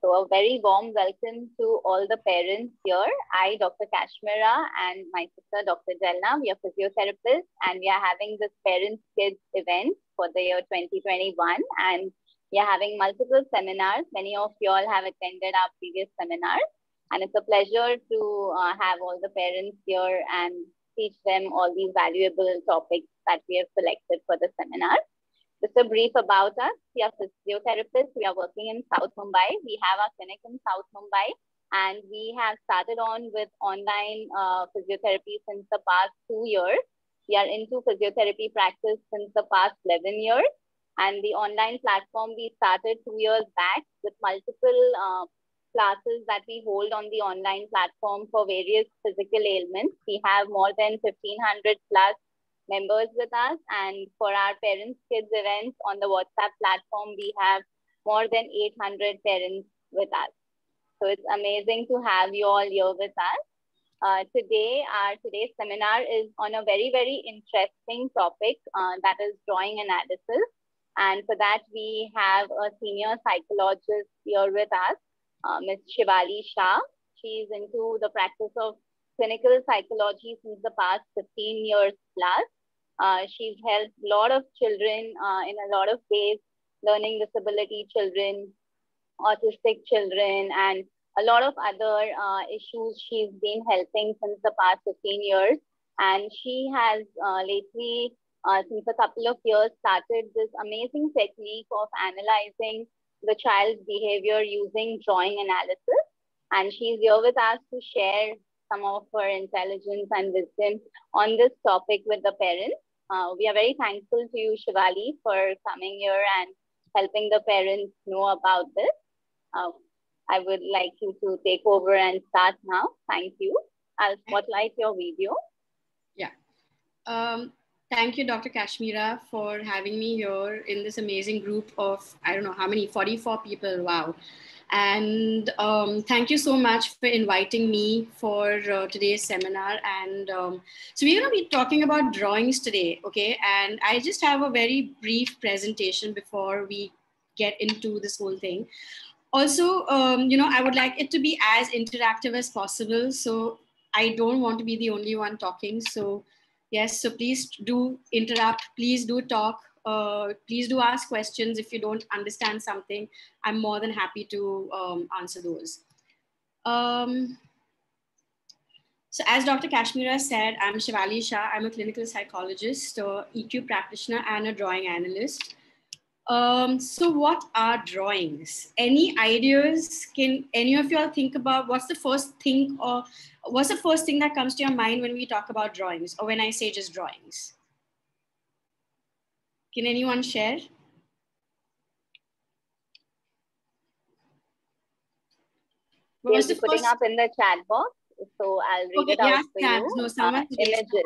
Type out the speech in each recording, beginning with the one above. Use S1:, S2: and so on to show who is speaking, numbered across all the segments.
S1: So a very warm welcome to all the parents here. I, Dr. Kashmira, and my sister, Dr. Jalna, we are physiotherapists, and we are having this Parents Kids event for the year 2021. And we are having multiple seminars. Many of you all have attended our previous seminars. And it's a pleasure to have all the parents here and teach them all these valuable topics that we have selected for the seminar. Just a brief about us. We are physiotherapists. We are working in South Mumbai. We have our clinic in South Mumbai, and we have started on with online physiotherapy since the past 2 years. We are into physiotherapy practice since the past 11 years. And the online platform we started 2 years back with multiple classes that we hold on the online platform for various physical ailments. We have more than 1,500 plus members with us, and for our Parents Kids events on the WhatsApp platform, we have more than 800 parents with us. So it's amazing to have you all here with us. Today's seminar is on a very, very interesting topic that is drawing analysis. And for that, we have a senior psychologist here with us, Ms. Shivali Shah. She's into the practice of clinical psychology since the past 15 years plus. She's helped a lot of children in a lot of ways, learning disability children, autistic children, and a lot of other issues she's been helping since the past 15 years. And she has lately, since a couple of years, started this amazing technique of analyzing the child's behavior using drawing analysis. And she's here with us to share some of her intelligence and wisdom on this topic with the parents. We are very thankful to you, Shivali, for coming here and helping the parents know about this. I would like you to take over and start now. Thank you. I'll spotlight your video.
S2: Yeah. Thank you, Dr. Kashmira, for having me here in this amazing group of, I don't know how many, 44 people. Wow. And thank you so much for inviting me for today's seminar. And so we're going to be talking about drawings today, okay? And I just have a very brief presentation before we get into this whole thing. Also, I would like it to be as interactive as possible. So I don't want to be the only one talking. So yes, so please do interrupt, please do talk. Please do ask questions if you don't understand something. I'm more than happy to answer those. So as Dr. Kashmira said, I'm Shivali Shah. I'm a clinical psychologist, EQ practitioner, and a drawing analyst. So what are drawings? Any ideas? Can any of you all think about what's the first thing that comes to your mind when we talk about drawings, or when I say just drawings? Can anyone share?
S1: We'll be putting up in the chat box, so I'll read it out for you.
S2: No, someone
S1: images.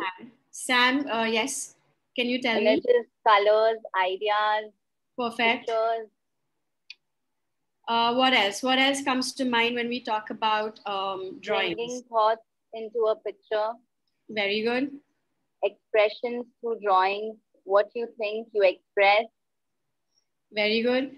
S2: Sam, yes. Can you tell me?
S1: Images, colors, ideas.
S2: Perfect.
S1: Pictures.
S2: What else? What else comes to mind when we talk about drawings?
S1: Bringing thoughts into a picture.
S2: Very good.
S1: Expressions through drawings. What you think, you express.
S2: Very good.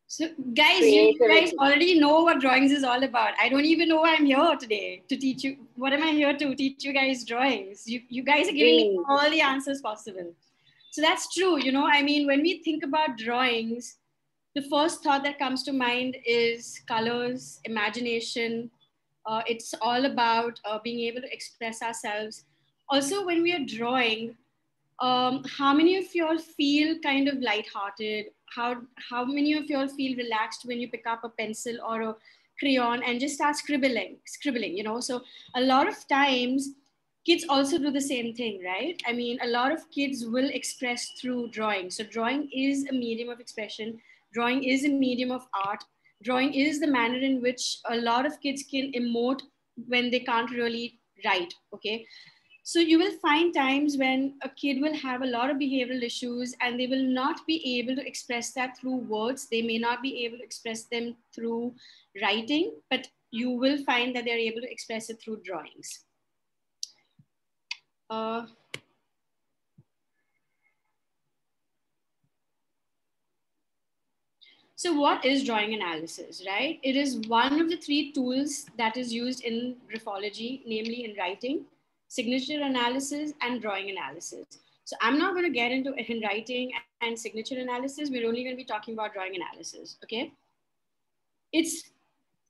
S2: So guys, you guys already know what drawings is all about. I don't even know why I'm here today to teach you. What am I here to teach you guys drawings? You guys are giving me all the answers possible. So that's true. I mean, when we think about drawings, the first thought that comes to mind is colors, imagination. It's all about being able to express ourselves. Also, when we are drawing, how many of you all feel kind of lighthearted? How many of you all feel relaxed when you pick up a pencil or a crayon and just start scribbling? So a lot of times, kids also do the same thing, right? I mean, a lot of kids will express through drawing. So drawing is a medium of expression. Drawing is a medium of art. Drawing is the manner in which a lot of kids can emote when they can't really write, okay? So you will find times when a kid will have a lot of behavioral issues and they will not be able to express that through words. They may not be able to express them through writing, but you will find that they're able to express it through drawings. So what is drawing analysis, right? It is one of the three tools that is used in graphology, namely in writing, signature analysis, and drawing analysis. So I'm not going to get into handwriting and signature analysis. We're only going to be talking about drawing analysis, okay? It's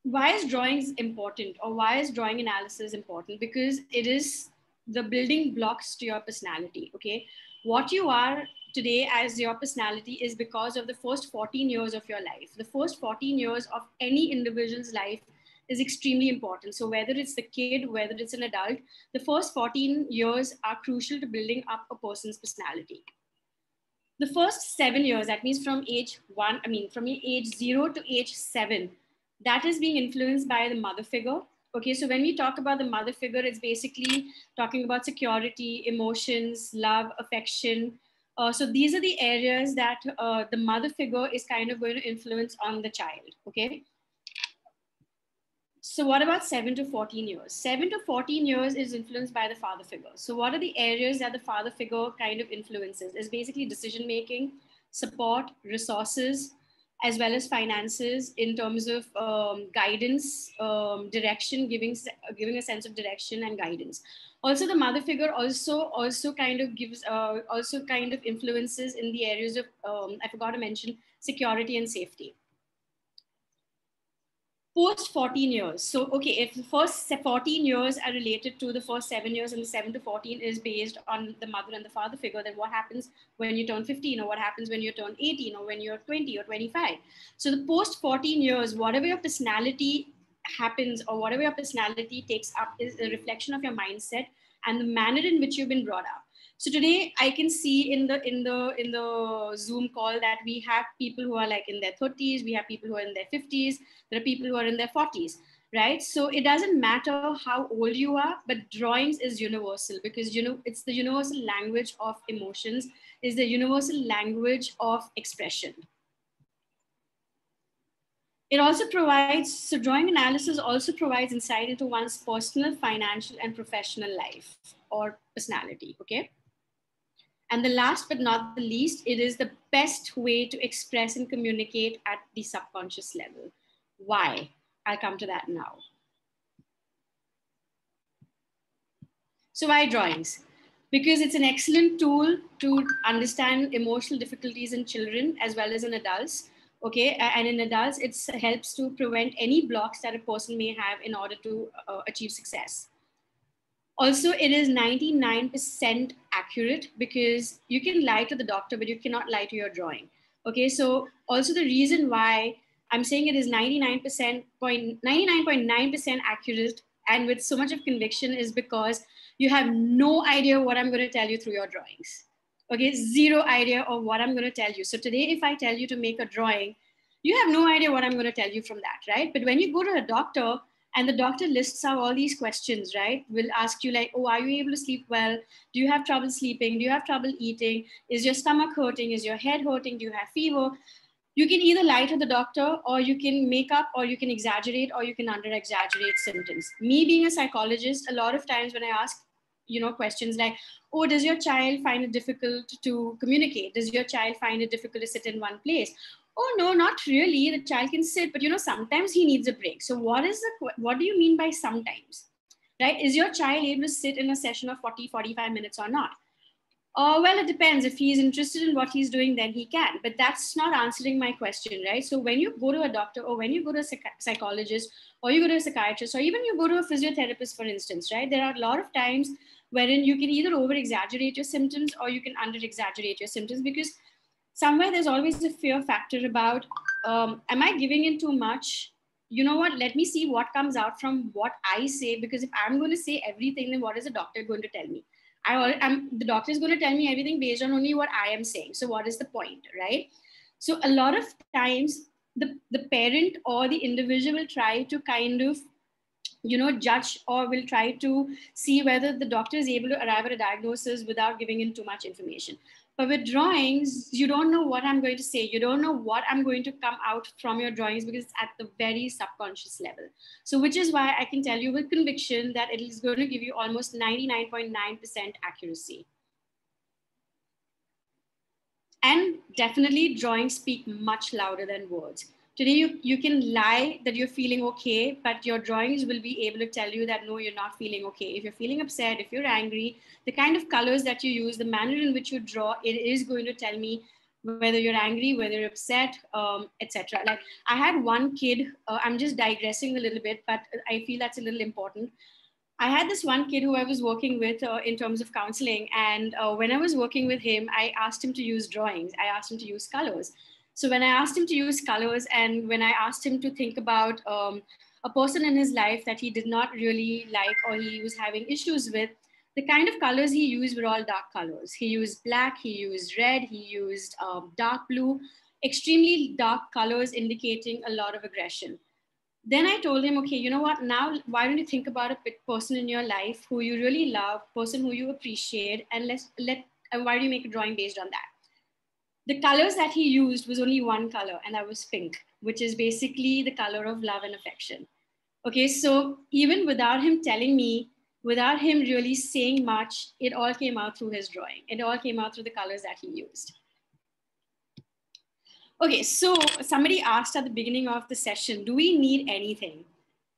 S2: why is drawings important, or why is drawing analysis important? Because it is the building blocks to your personality, okay? What you are today as your personality is because of the first 14 years of your life. The first 14 years of any individual's life is extremely important. So whether it's the kid, whether it's an adult, the first 14 years are crucial to building up a person's personality. The first 7 years, that means from age one, from age 0 to age 7, that is being influenced by the mother figure. Okay, so when we talk about the mother figure, it's basically talking about security, emotions, love, affection. So these are the areas that the mother figure is kind of going to influence on the child, okay? So what about 7 to 14 years? 7 to 14 years is influenced by the father figure. So what are the areas that the father figure kind of influences? Is basically decision-making, support, resources, as well as finances in terms of guidance, direction, giving a sense of direction and guidance. Also, the mother figure also kind of gives, also kind of influences in the areas of, I forgot to mention, security and safety. Post 14 years. So, okay, if the first 14 years are related to the first 7 years and the 7 to 14 is based on the mother and the father figure, then what happens when you turn 15, or what happens when you turn 18, or when you're 20 or 25? So the post 14 years, whatever your personality happens or whatever your personality takes up is a reflection of your mindset and the manner in which you've been brought up. So today I can see in the Zoom call that we have people who are like in their 30s, we have people who are in their 50s, there are people who are in their 40s, right? So it doesn't matter how old you are, but drawings is universal because it's the universal language of emotions, is the universal language of expression. It also provides, so drawing analysis also provides insight into one's personal, financial, and professional life or personality, okay? And the last but not the least, it is the best way to express and communicate at the subconscious level. Why? I'll come to that now. So why drawings? Because it's an excellent tool to understand emotional difficulties in children as well as in adults. Okay, and in adults, it helps to prevent any blocks that a person may have in order to achieve success. Also, it is 99% accurate because you can lie to the doctor, but you cannot lie to your drawing. Okay, so also the reason why I'm saying it is 99.9% accurate and with so much of conviction is because you have no idea what I'm going to tell you through your drawings. Okay, zero idea of what I'm going to tell you. So today, if I tell you to make a drawing, you have no idea what I'm going to tell you from that, right? But when you go to a doctor, and the doctor lists out all these questions, right? Will ask you like, oh, are you able to sleep well? Do you have trouble sleeping? Do you have trouble eating? Is your stomach hurting? Is your head hurting? Do you have fever? You can either lie to the doctor, or you can make up, or you can exaggerate, or you can under-exaggerate symptoms. Me being a psychologist, a lot of times when I ask, questions like, oh, does your child find it difficult to communicate? Does your child find it difficult to sit in one place? Oh, no, not really. The child can sit, but sometimes he needs a break. So what do you mean by sometimes, right? Is your child able to sit in a session of 40, 45 minutes or not? Well, it depends. If he's interested in what he's doing, then he can. But that's not answering my question, right? So when you go to a doctor, or when you go to a psychologist, or you go to a psychiatrist, or even you go to a physiotherapist, for instance, right? There are a lot of times wherein you can either over-exaggerate your symptoms or you can under-exaggerate your symptoms, because somewhere there's always a fear factor about, am I giving in too much? You know what? Let me see what comes out from what I say, because if I'm going to say everything, then what is the doctor going to tell me? The doctor is going to tell me everything based on only what I am saying. So what is the point, right? So a lot of times the parent or the individual will try to kind of, judge, or will try to see whether the doctor is able to arrive at a diagnosis without giving in too much information. But with drawings, you don't know what I'm going to say. You don't know what I'm going to come out from your drawings, because it's at the very subconscious level. So which is why I can tell you with conviction that it is going to give you almost 99.9% accuracy. And definitely drawings speak much louder than words. Today, you can lie that you're feeling okay, but your drawings will be able to tell you that no, you're not feeling okay. If you're feeling upset, if you're angry, the kind of colors that you use, the manner in which you draw, it is going to tell me whether you're angry, whether you're upset, etc. Like I had one kid, I'm just digressing a little bit, but I feel that's a little important. I had this one kid who I was working with in terms of counseling. And when I was working with him, I asked him to use drawings. I asked him to use colors. So when I asked him to use colors and when I asked him to think about a person in his life that he did not really like or he was having issues with, the kind of colors he used were all dark colors. He used black, he used red, he used dark blue, extremely dark colors indicating a lot of aggression. Then I told him, okay, you know what? Now, why don't you think about a person in your life who you really love, person who you appreciate, and why don't you make a drawing based on that? The colors that he used was only one color, and that was pink, which is basically the color of love and affection. Okay, so even without him telling me, without him really saying much, it all came out through his drawing. It all came out through the colors that he used. Okay, so somebody asked at the beginning of the session, do we need anything?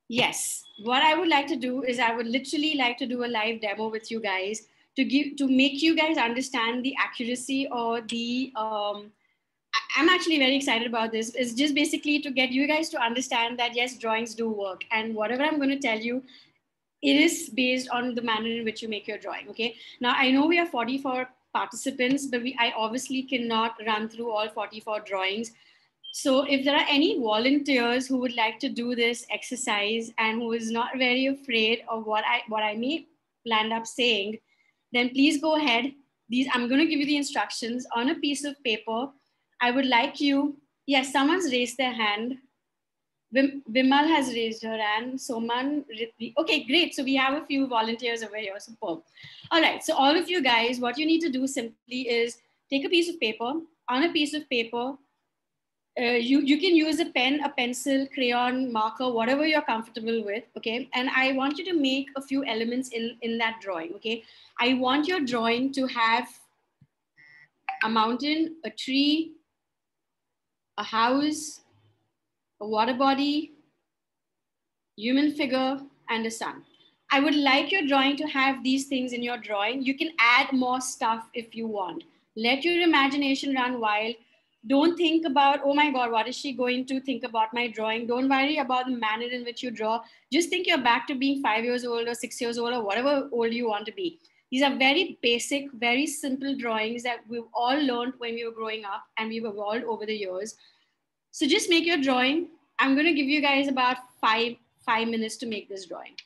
S2: Yes. What I would like to do is I would literally like to do a live demo with you guys to make you guys understand the accuracy or the I'm actually very excited about this. It's just basically to get you guys to understand that yes, drawings do work, and whatever I'm going to tell you, it is based on the manner in which you make your drawing. Okay. Now I know we have 44 participants, but I obviously cannot run through all 44 drawings. So if there are any volunteers who would like to do this exercise and who is not very afraid of what I may land up saying, then please go ahead. I'm going to give you the instructions on a piece of paper. I would like you, yes, someone's raised their hand. Vimal has raised her hand. Soman, okay, great. So we have a few volunteers over here. Superb. All right. So all of you guys, what you need to do simply is take a piece of paper. On a piece of paper, you can use a pen, a pencil, crayon, marker, whatever you're comfortable with, okay? And I want you to make a few elements in that drawing, okay? I want your drawing to have a mountain, a tree, a house, a water body, human figure, and a sun. I would like your drawing to have these things in your drawing. You can add more stuff if you want. Let your imagination run wild. Don't think about, oh my God, what is she going to think about my drawing? Don't worry about the manner in which you draw. Just think you're back to being 5 years old or 6 years old or whatever old you want to be. These are very basic, very simple drawings that we've all learned when we were growing up and we've evolved over the years. So just make your drawing. I'm going to give you guys about five minutes to make this drawing.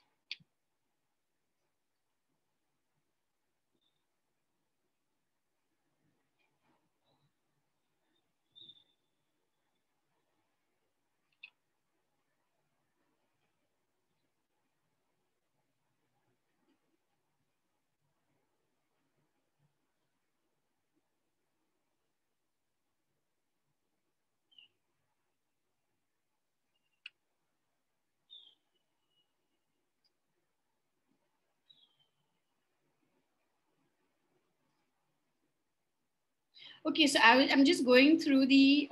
S2: Okay, so I'm just going through the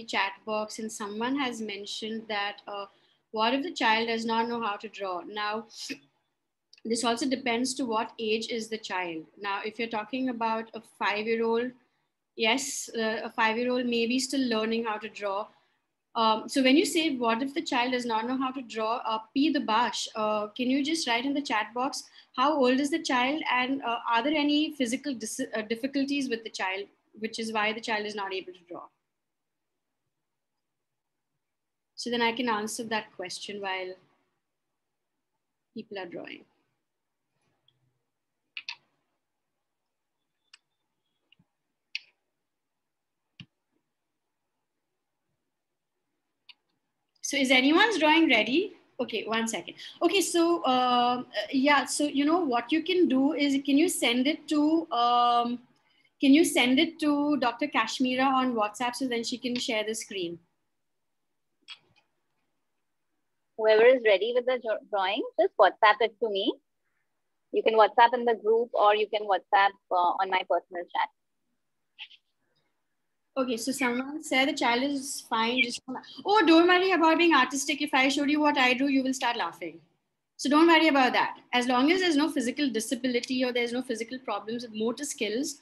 S2: chat box, and someone has mentioned that what if the child does not know how to draw? Now, this also depends to what age is the child. Now, if you're talking about a 5-year-old, yes, a 5-year-old may be still learning how to draw. So when you say, what if the child does not know how to draw, P the Bash, can you just write in the chat box, how old is the child and are there any physical difficulties with the child, which is why the child is not able to draw? So then I can answer that question while people are drawing. So is anyone's drawing ready? Okay, 1 second. Okay, so yeah, so you know what you can do is, can you send it to Dr. Kashmira on WhatsApp so then she can share the screen?
S1: Whoever is ready with the drawing, just WhatsApp it to me. You can WhatsApp in the group, or you can WhatsApp on my personal chat.
S2: Okay, so someone said the child is fine. Just oh, don't worry about being artistic. If I showed you what I do, you will start laughing. So don't worry about that. As long as there's no physical disability or there's no physical problems with motor skills,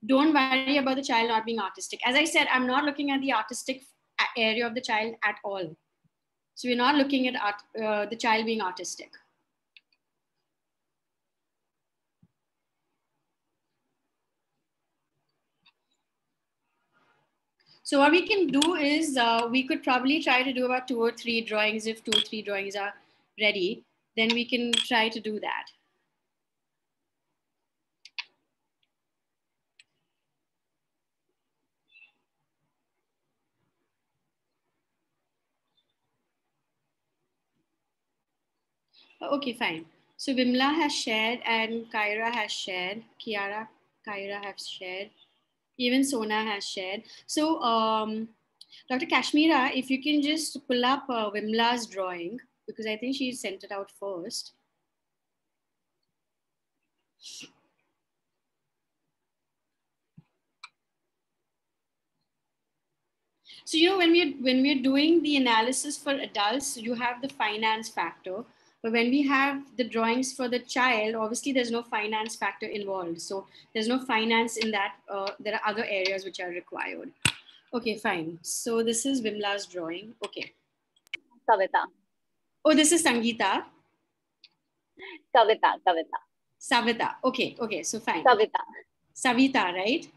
S2: don't worry about the child not being artistic. As I said, I'm not looking at the artistic area of the child at all. So we're not looking at the child being artistic. So what we can do is we could probably try to do about 2 or 3 drawings. If 2 or 3 drawings are ready, then we can try to do that. Okay, fine. So Vimla has shared and Kyra has shared. Kiara, Kyra have shared. Even Sona has shared. So Dr. Kashmira, if you can just pull up Vimla's drawing, because I think she sent it out first. So, you know, when we're doing the analysis for adults, you have the finance factor. But when we have the drawings for the child, obviously there's no finance factor involved. So there's no finance in that. There are other areas which are required. Okay, fine. So this is Vimla's drawing. Okay.
S1: Kavita.
S2: Oh, this is Sangeeta.
S1: Kavita.
S2: Savita. Okay, okay. So fine.
S1: Kavita.
S2: Savita, right?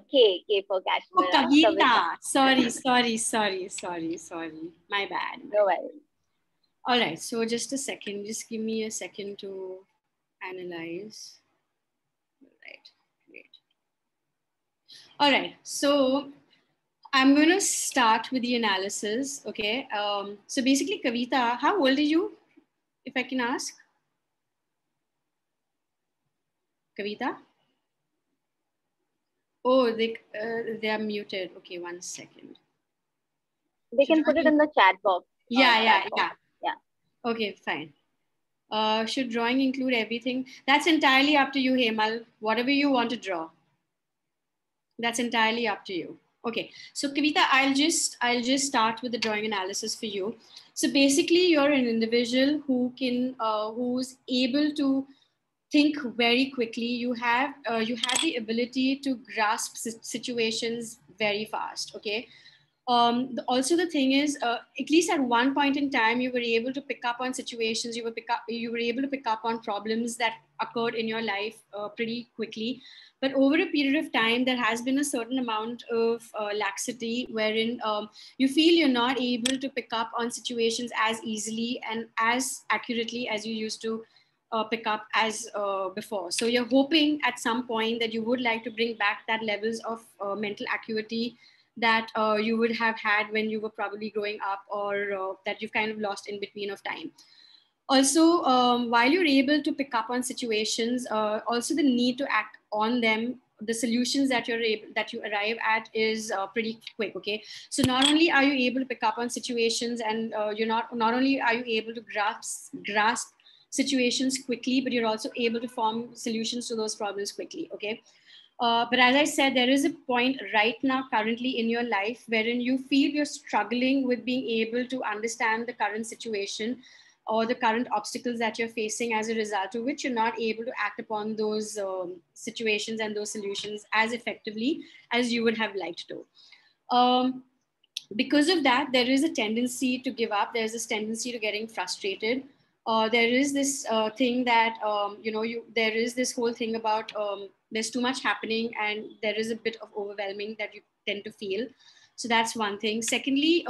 S1: K for Kashmira.
S2: Oh, Kavita. Sorry. My bad.
S1: No worries.
S2: All right. So just a second. Just give me a second to analyze. All right. Great. All right. So I'm going to start with the analysis. Okay. So basically, Kavita, how old are you, if I can ask? Kavita? Oh, they are muted. Okay, 1 second.
S1: They can put it in the chat box.
S2: Yeah. Okay, fine. Should drawing include everything? That's entirely up to you, Hemal. Whatever you want to draw. That's entirely up to you. Okay, so Kavita, I'll just start with the drawing analysis for you. So basically, you're an individual who can who's able to think very quickly. You have the ability to grasp situations very fast. Okay. Also, the thing is, at least at one point in time, you were able to pick up on situations. You were able to pick up on problems that occurred in your life pretty quickly. But over a period of time, there has been a certain amount of laxity wherein you feel you're not able to pick up on situations as easily and as accurately as you used to pick up as before. So you're hoping at some point that you would like to bring back that levels of mental acuity that you would have had when you were probably growing up, or that you've kind of lost in between of time. Also, while you're able to pick up on situations, also the need to act on them, the solutions that you arrive at is pretty quick. Okay, so not only are you able to pick up on situations, and you're not only are you able to grasp situations quickly, but you're also able to form solutions to those problems quickly. Okay. But as I said, there is a point right now, currently in your life, wherein you feel you're struggling with being able to understand the current situation or the current obstacles that you're facing, as a result of which you're not able to act upon those situations and those solutions as effectively as you would have liked to. Because of that, there is a tendency to give up. There's this tendency to getting frustrated. There is this thing that, there is this whole thing about there's too much happening and there is a bit of overwhelming that you tend to feel. So that's one thing. Secondly,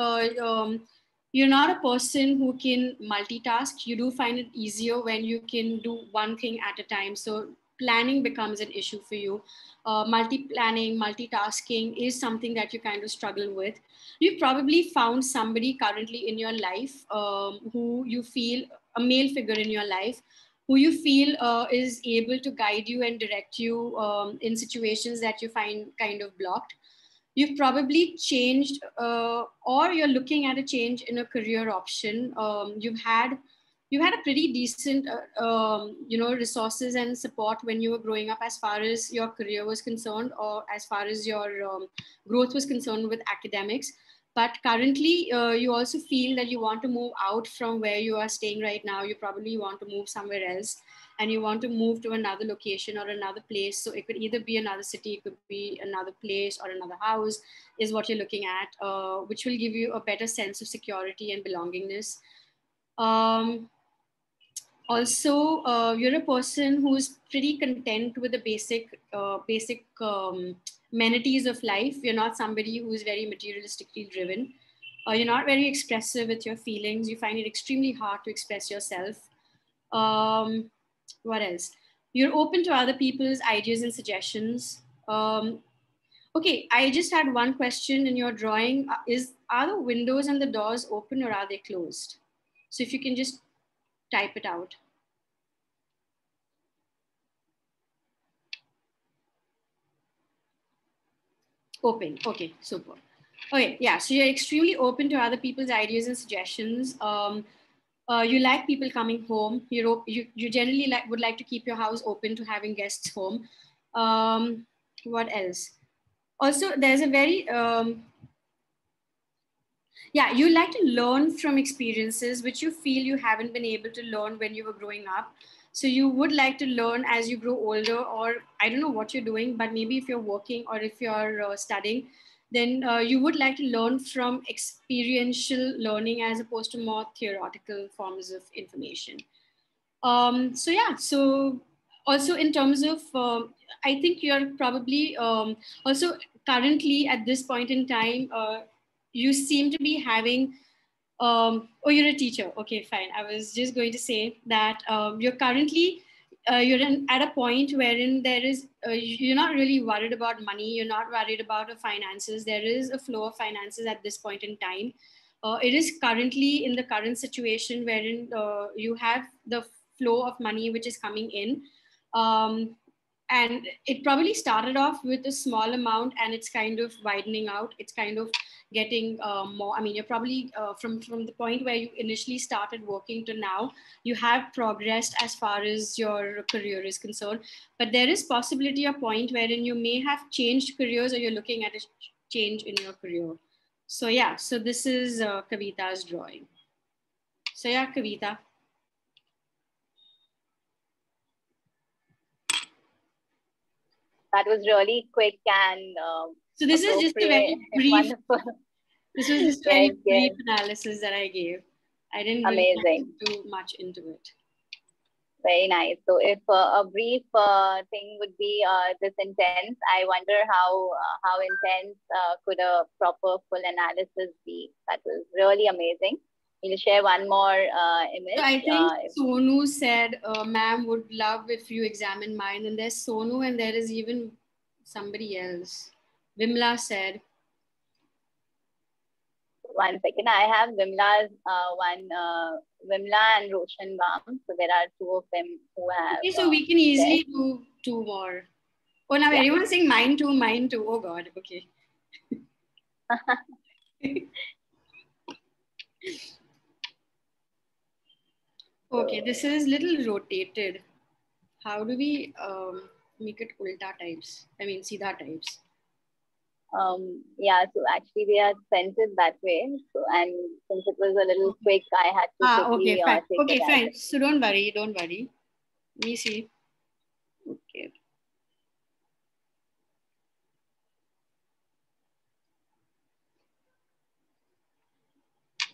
S2: you're not a person who can multitask. You do find it easier when you can do one thing at a time. So planning becomes an issue for you. Multi-planning, multitasking is something that you kind of struggle with. You've probably found somebody currently in your life who you feel, a male figure in your life, who you feel is able to guide you and direct you in situations that you find kind of blocked. You've probably changed or you're looking at a change in a career option. You've had you had a pretty decent, resources and support when you were growing up, as far as your career was concerned, or as far as your growth was concerned with academics. But currently, you also feel that you want to move out from where you are staying right now. You probably want to move somewhere else, and you want to move to another location or another place. So it could either be another city, it could be another place or another house, is what you're looking at, which will give you a better sense of security and belongingness. Also, you're a person who's pretty content with the basic amenities of life. You're not somebody who's very materialistically driven. You're not very expressive with your feelings. You find it extremely hard to express yourself. What else? You're open to other people's ideas and suggestions. Okay, I just had one question in your drawing. Are the windows and the doors open, or are they closed? So if you can just type it out. Open. Okay, super. Okay, yeah. So you're extremely open to other people's ideas and suggestions. You like people coming home. You generally would like to keep your house open to having guests home. What else? Also, there's a very yeah, you like to learn from experiences which you feel you haven't been able to learn when you were growing up. So you would like to learn as you grow older, or I don't know what you're doing, but maybe if you're working or if you're studying, then you would like to learn from experiential learning as opposed to more theoretical forms of information. So yeah, so also in terms of, I think you're probably also currently at this point in time, you seem to be having, oh, you're a teacher. Okay, fine. I was just going to say that you're currently, at a point wherein there is, you're not really worried about money. You're not worried about the finances. There is a flow of finances at this point in time. It is currently in the current situation wherein you have the flow of money which is coming in. And it probably started off with a small amount and it's kind of widening out. It's kind of getting more. I mean, you're probably from the point where you initially started working to now, you have progressed as far as your career is concerned. But there is possibility a point wherein you may have changed careers, or you're looking at a change in your career. So yeah, so this is Kavita's drawing. So yeah, Kavita.
S1: That was really quick and
S2: so this is just a very brief.
S1: Wonderful.
S2: This was just a very brief analysis that I gave. I didn't really do much into it.
S1: Very nice. So if a brief thing would be this intense, I wonder how intense could a proper full analysis be. That was really amazing. We'll share one more image.
S2: So I think Sonu said, ma'am, would love if you examine mine. And there's Sonu and there is even somebody else. Vimla said.
S1: One second, I have Vimla's one, Vimla and Roshan Bam. So there are two of them who have.
S2: Okay, so we can easily do two more. Oh, now everyone's saying mine too, mine too. Oh God, okay. Okay, this is little rotated. How do we make it ulta types? I mean, Siddha types.
S1: Yeah, so actually they are sent it that way. So, and since it was a little quick, I had to
S2: quickly, okay, fine. Okay, fine. So don't worry, don't worry. Let me see. Okay.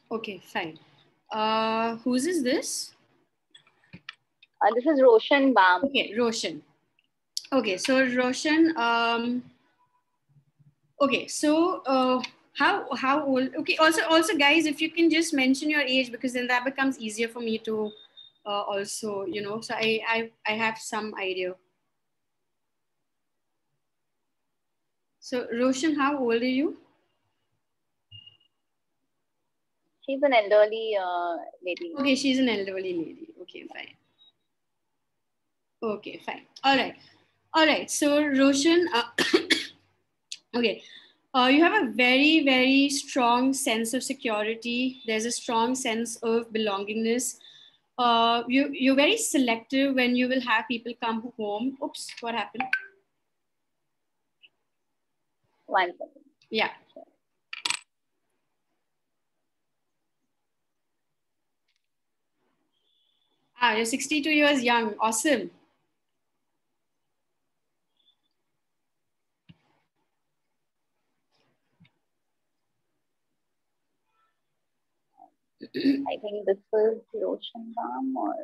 S2: Okay, fine. Whose is this?
S1: This is Roshan Bam.
S2: Okay, Roshan. Okay, so Roshan, okay, so how old? Okay, also guys, if you can just mention your age, because then that becomes easier for me to also, you know, so I have some idea. So Roshan, how old are you?
S1: She's an elderly lady.
S2: Okay, she's an elderly lady. Okay, fine. Okay, fine. All right. All right. So Roshan, okay. You have a very, very strong sense of security. There's a strong sense of belongingness. You're very selective when you will have people come home. Oops, what happened?
S1: 1 second.
S2: Yeah. You're 62 years young. Awesome.
S1: I think this was Roshan Balm or...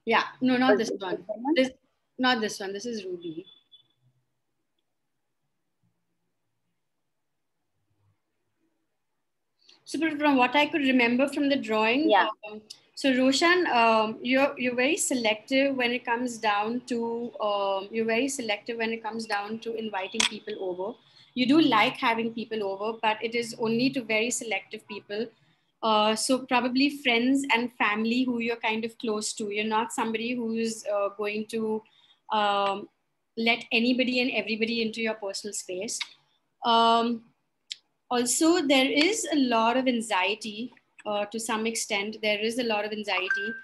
S2: Yeah, no, not this one. Not this one. This is Ruby. So from what I could remember from the drawing,
S1: yeah.
S2: So Roshan, you're very selective when it comes down to inviting people over. You do like having people over, but it is only to very selective people. So probably friends and family who you're kind of close to. You're not somebody who's going to let anybody and everybody into your personal space. Also, there is a lot of anxiety to some extent. There is a lot of anxiety.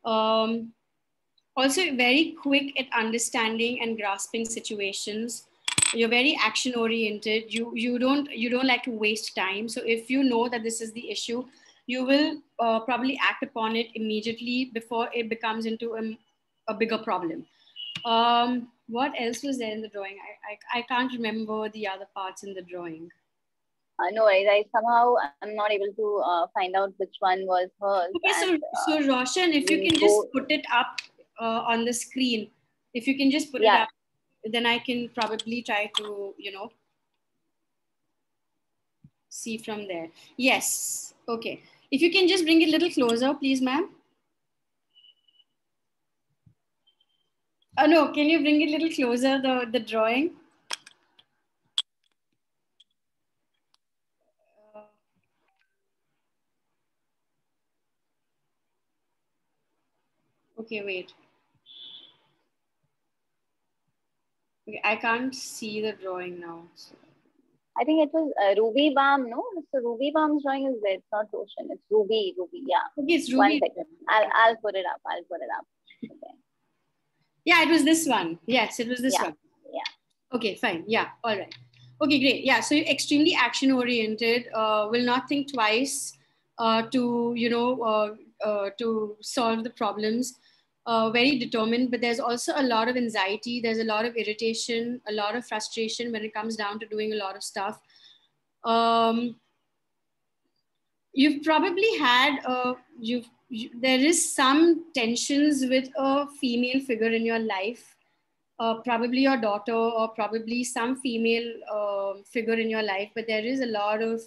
S2: Also, very quick at understanding and grasping situations. You're very action oriented. You don't like to waste time. So if you know that this is the issue, you will probably act upon it immediately before it becomes into a bigger problem. What else was there in the drawing? I can't remember the other parts in the drawing.
S1: No worries. I'm not able to find out which one was hers.
S2: Okay, so Roshan, if you can just put it up on the screen, if you can just put it up, then I can probably try to, see from there. Yes. Okay. If you can just bring it a little closer, please, ma'am. No, can you bring it a little closer, the drawing? Okay, wait. Okay, I can't see the drawing now. So.
S1: I think it was Ruby Balm, no? So Ruby Balm's drawing is there. It's not Roshan. It's Ruby, yeah.
S2: Okay, it's Ruby.
S1: 1 second. I'll put it up. Okay.
S2: Yeah, it was this one. Yes, it was this one.
S1: Yeah.
S2: Okay, fine. Yeah, all right. Okay, great. Yeah, so you're extremely action oriented. Will not think twice to solve the problems. Very determined, but there's also a lot of anxiety. There's a lot of irritation, a lot of frustration when it comes down to doing a lot of stuff. You've probably had there is some tensions with a female figure in your life. Probably your daughter or probably some female figure in your life, but there is a lot of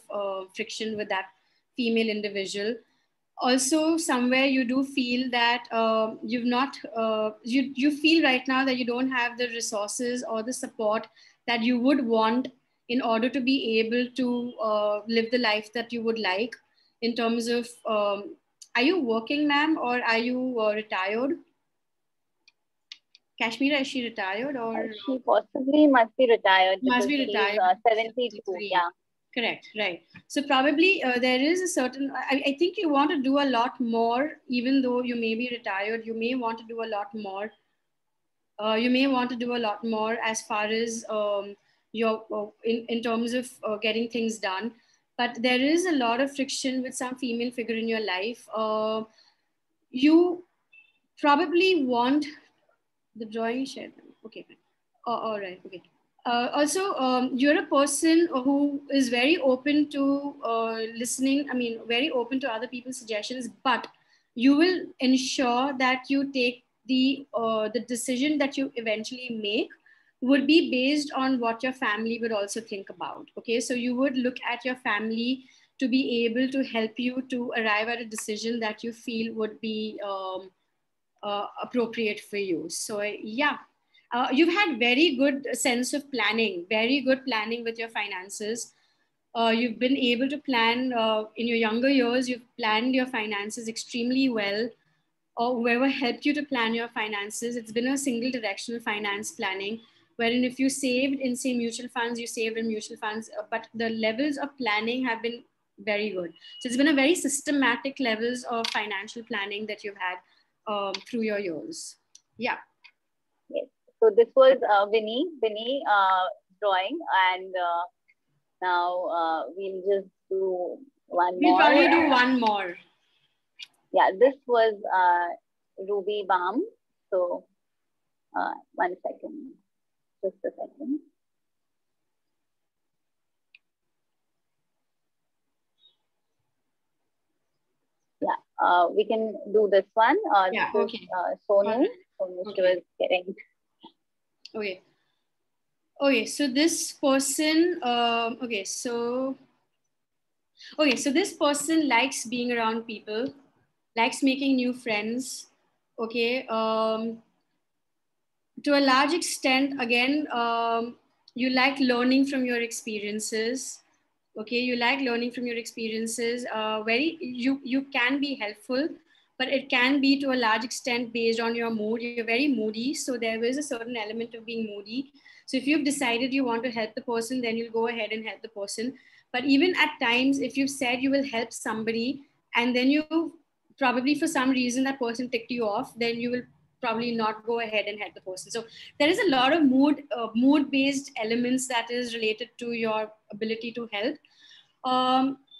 S2: friction with that female individual. Also, somewhere you do feel that you feel right now that you don't have the resources or the support that you would want in order to be able to live the life that you would like in terms of, are you working, ma'am, or are you retired? Kashmira, is she retired or?
S1: She possibly must be retired.
S2: Must be retired.
S1: She's 72, yeah.
S2: Correct, right. So probably there is a certain, I think you want to do a lot more, even though you may be retired, you may want to do a lot more. You may want to do a lot more as far as in terms of getting things done. But there is a lot of friction with some female figure in your life. You probably want the drawing shared. Okay, all right, okay. Also, you're a person who is very open to listening. I mean, very open to other people's suggestions, but you will ensure that you take the decision that you eventually make would be based on what your family would also think about. Okay, so you would look at your family to be able to help you to arrive at a decision that you feel would be appropriate for you. So yeah. You've had very good sense of planning, very good planning with your finances. You've been able to plan in your younger years, you've planned your finances extremely well, or whoever helped you to plan your finances. It's been a single directional finance planning, wherein if you saved in, say, mutual funds, you saved in mutual funds, but the levels of planning have been very good. So it's been a very systematic levels of financial planning that you've had. through your years. Yeah.
S1: Yes. So this was Vinny drawing, and now we'll just do one
S2: We'll
S1: more.
S2: probably do one more.
S1: Yeah, this was Ruby Baum. So 1 second, just a second. Yeah, we can do this one.
S2: Yeah,
S1: this
S2: okay.
S1: is Sonu.
S2: Right.
S1: Sonu,
S2: Okay.
S1: she was getting.
S2: Okay. Okay, so this person, okay, so this person likes being around people, likes making new friends. Okay. To a large extent, again, you like learning from your experiences. Okay, you like learning from your experiences. You can be helpful, but it can be to a large extent based on your mood. You're very moody, so there is a certain element of being moody. So if you've decided you want to help the person, then you'll go ahead and help the person. But even at times, if you've said you will help somebody and then you probably for some reason that person ticked you off, then you will probably not go ahead and help the person. So there is a lot of mood based elements that is related to your ability to help.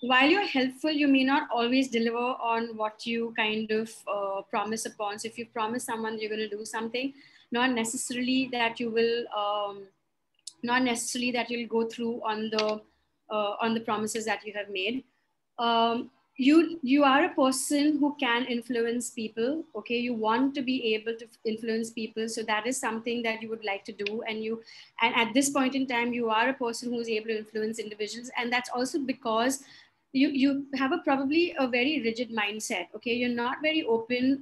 S2: While you're helpful, you may not always deliver on what you kind of promise upon. So if you promise someone you're going to do something, not necessarily that you will not necessarily that you'll go through on the promises that you have made. You are a person who can influence people. Okay, you want to be able to influence people, so that is something that you would like to do, and at this point in time you are a person who is able to influence individuals, and that's also because you have probably a very rigid mindset. Okay, you're not very open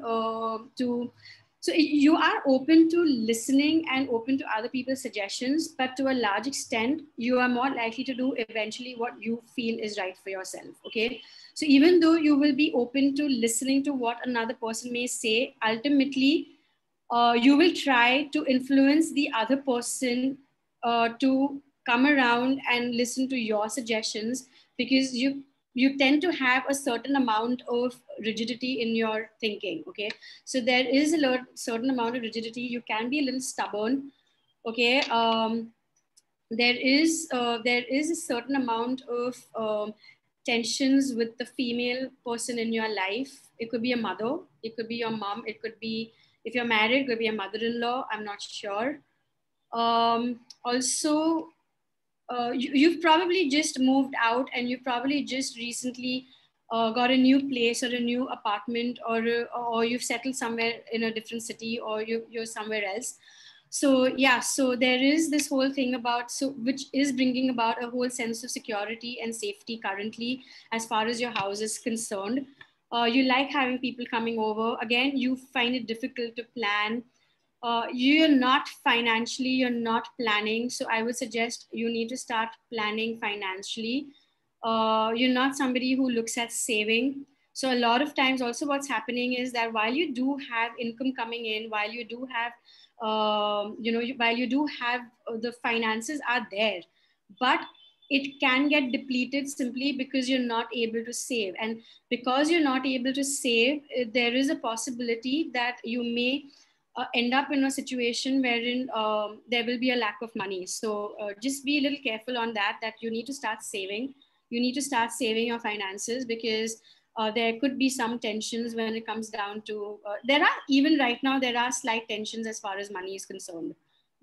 S2: to so you are open to listening and open to other people's suggestions, but to a large extent, you are more likely to do eventually what you feel is right for yourself. Okay. So even though you will be open to listening to what another person may say, ultimately, you will try to influence the other person to come around and listen to your suggestions, because you tend to have a certain amount of rigidity in your thinking. Okay, so there is a certain amount of rigidity. You can be a little stubborn. Okay. There is a certain amount of tensions with the female person in your life. It could be a mother, it could be your mom, it could be, if you're married, it could be a mother-in-law, I'm not sure. Also, you've probably just moved out and you probably just recently got a new place or a new apartment, or you've settled somewhere in a different city, or you're somewhere else. So yeah, so there is this whole thing about, so which is bringing about a whole sense of security and safety currently as far as your house is concerned. You like having people coming over. Again, you find it difficult to plan. You're not financially, you're not planning. So I would suggest you need to start planning financially. You're not somebody who looks at saving. So a lot of times also what's happening is that while you do have income coming in, while you do have, while you do have the finances are there, but it can get depleted simply because you're not able to save. And because you're not able to save, there is a possibility that you may end up in a situation wherein there will be a lack of money. So just be a little careful on that you need to start saving. You need to start saving your finances, because there could be some tensions when it comes down to, there are, even right now, there are slight tensions as far as money is concerned,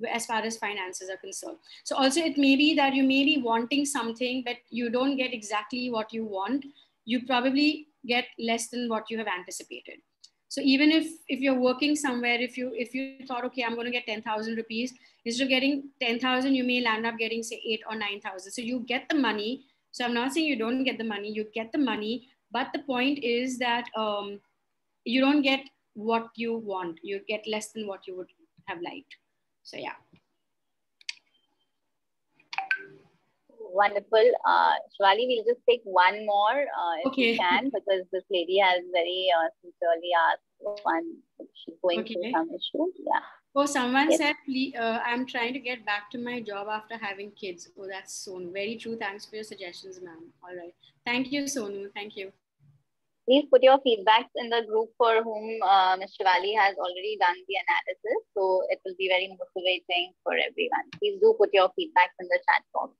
S2: as far as finances are concerned. So also it may be that you may be wanting something, but you don't get exactly what you want. You probably get less than what you have anticipated. So even if you're working somewhere, if you thought, okay, I'm going to get 10,000 rupees, instead of getting 10,000, you may land up getting say 8 or 9,000. So you get the money. So I'm not saying you don't get the money, you get the money, but the point is that you don't get what you want. You get less than what you would have liked. So yeah.
S1: Wonderful. Shivali, we'll just take one more if
S2: Okay.
S1: we can, because this lady has very sincerely asked one. She's going through some issue. Yeah.
S2: Oh, someone said, I'm trying to get back to my job after having kids. Oh, that's Sonu. Very true. Thanks for your suggestions, ma'am. All right. Thank you, Sonu. Thank you.
S1: Please put your feedbacks in the group for whom Ms. Shivali has already done the analysis. So it will be very motivating for everyone. Please do put your feedbacks in the chat box.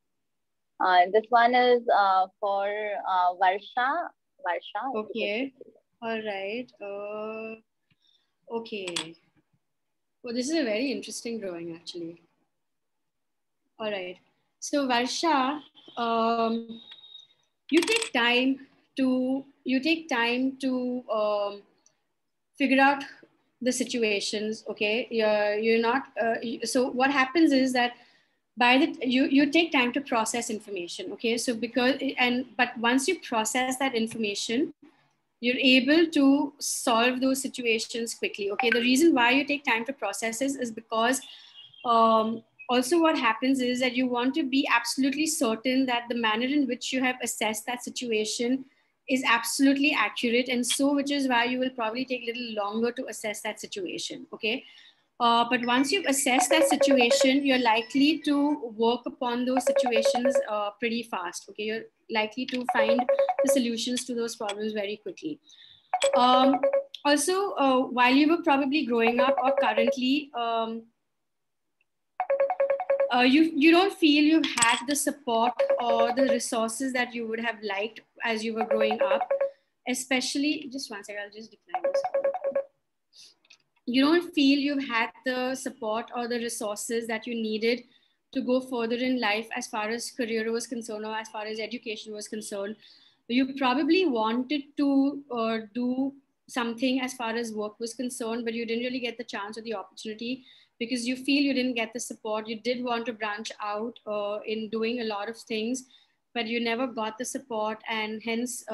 S1: This one is for Varsha. Varsha.
S2: Okay. All right. Okay. Well, this is a very interesting drawing, actually. All right. So Varsha, you take time to figure out the situations. Okay, you're not. So what happens is that you take time to process information. Okay, so but once you process that information, you're able to solve those situations quickly. Okay, the reason why you take time to process is because also what happens is that you want to be absolutely certain that the manner in which you have assessed that situation is absolutely accurate, and so which is why you will probably take a little longer to assess that situation. Okay, but once you've assessed that situation, you're likely to work upon those situations pretty fast. Okay, you're likely to find the solutions to those problems very quickly. Also, while you were probably growing up or currently, you don't feel you've had the support or the resources that you would have liked as you were growing up, especially, just one second, I'll just decline this. You don't feel you've had the support or the resources that you needed to go further in life as far as career was concerned or as far as education was concerned. You probably wanted to do something as far as work was concerned, but you didn't really get the chance or the opportunity because you feel you didn't get the support. You did want to branch out in doing a lot of things, but you never got the support, and hence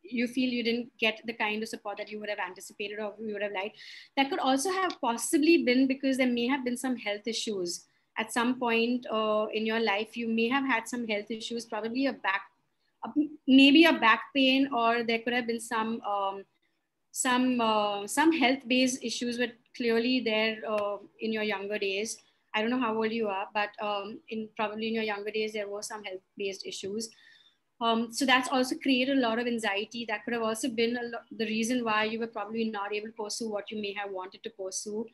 S2: you feel you didn't get the kind of support that you would have anticipated or you would have liked. That could also have possibly been because there may have been some health issues at some point in your life. You may have had some health issues, probably maybe a back pain, or there could have been some health-based issues were clearly there in your younger days. I don't know how old you are, but probably in your younger days, there were some health-based issues. So that's also created a lot of anxiety. That could have also been the reason why you were probably not able to pursue what you may have wanted to pursue.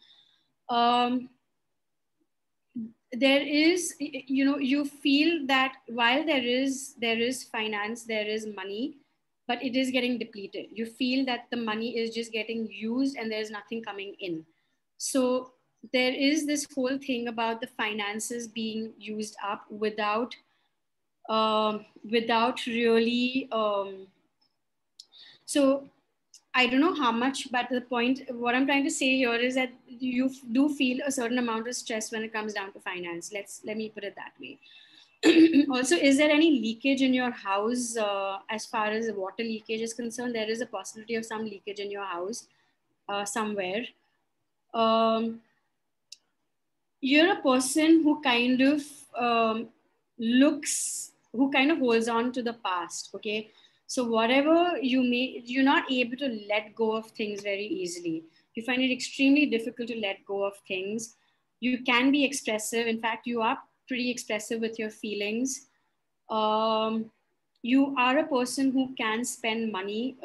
S2: There is, you feel that while there is finance, there is money, but it is getting depleted. You feel that the money is just getting used and there's nothing coming in. So there is this whole thing about the finances being used up without really so I don't know how much, but the point, what I'm trying to say here is that you do feel a certain amount of stress when it comes down to finance. Let me put it that way. Also, is there any leakage in your house as far as water leakage is concerned? There is a possibility of some leakage in your house somewhere. You're a person who kind of who kind of holds on to the past, okay? So whatever you're not able to let go of things very easily. You find it extremely difficult to let go of things. You can be expressive. In fact, you are pretty expressive with your feelings. You are a person who can spend money,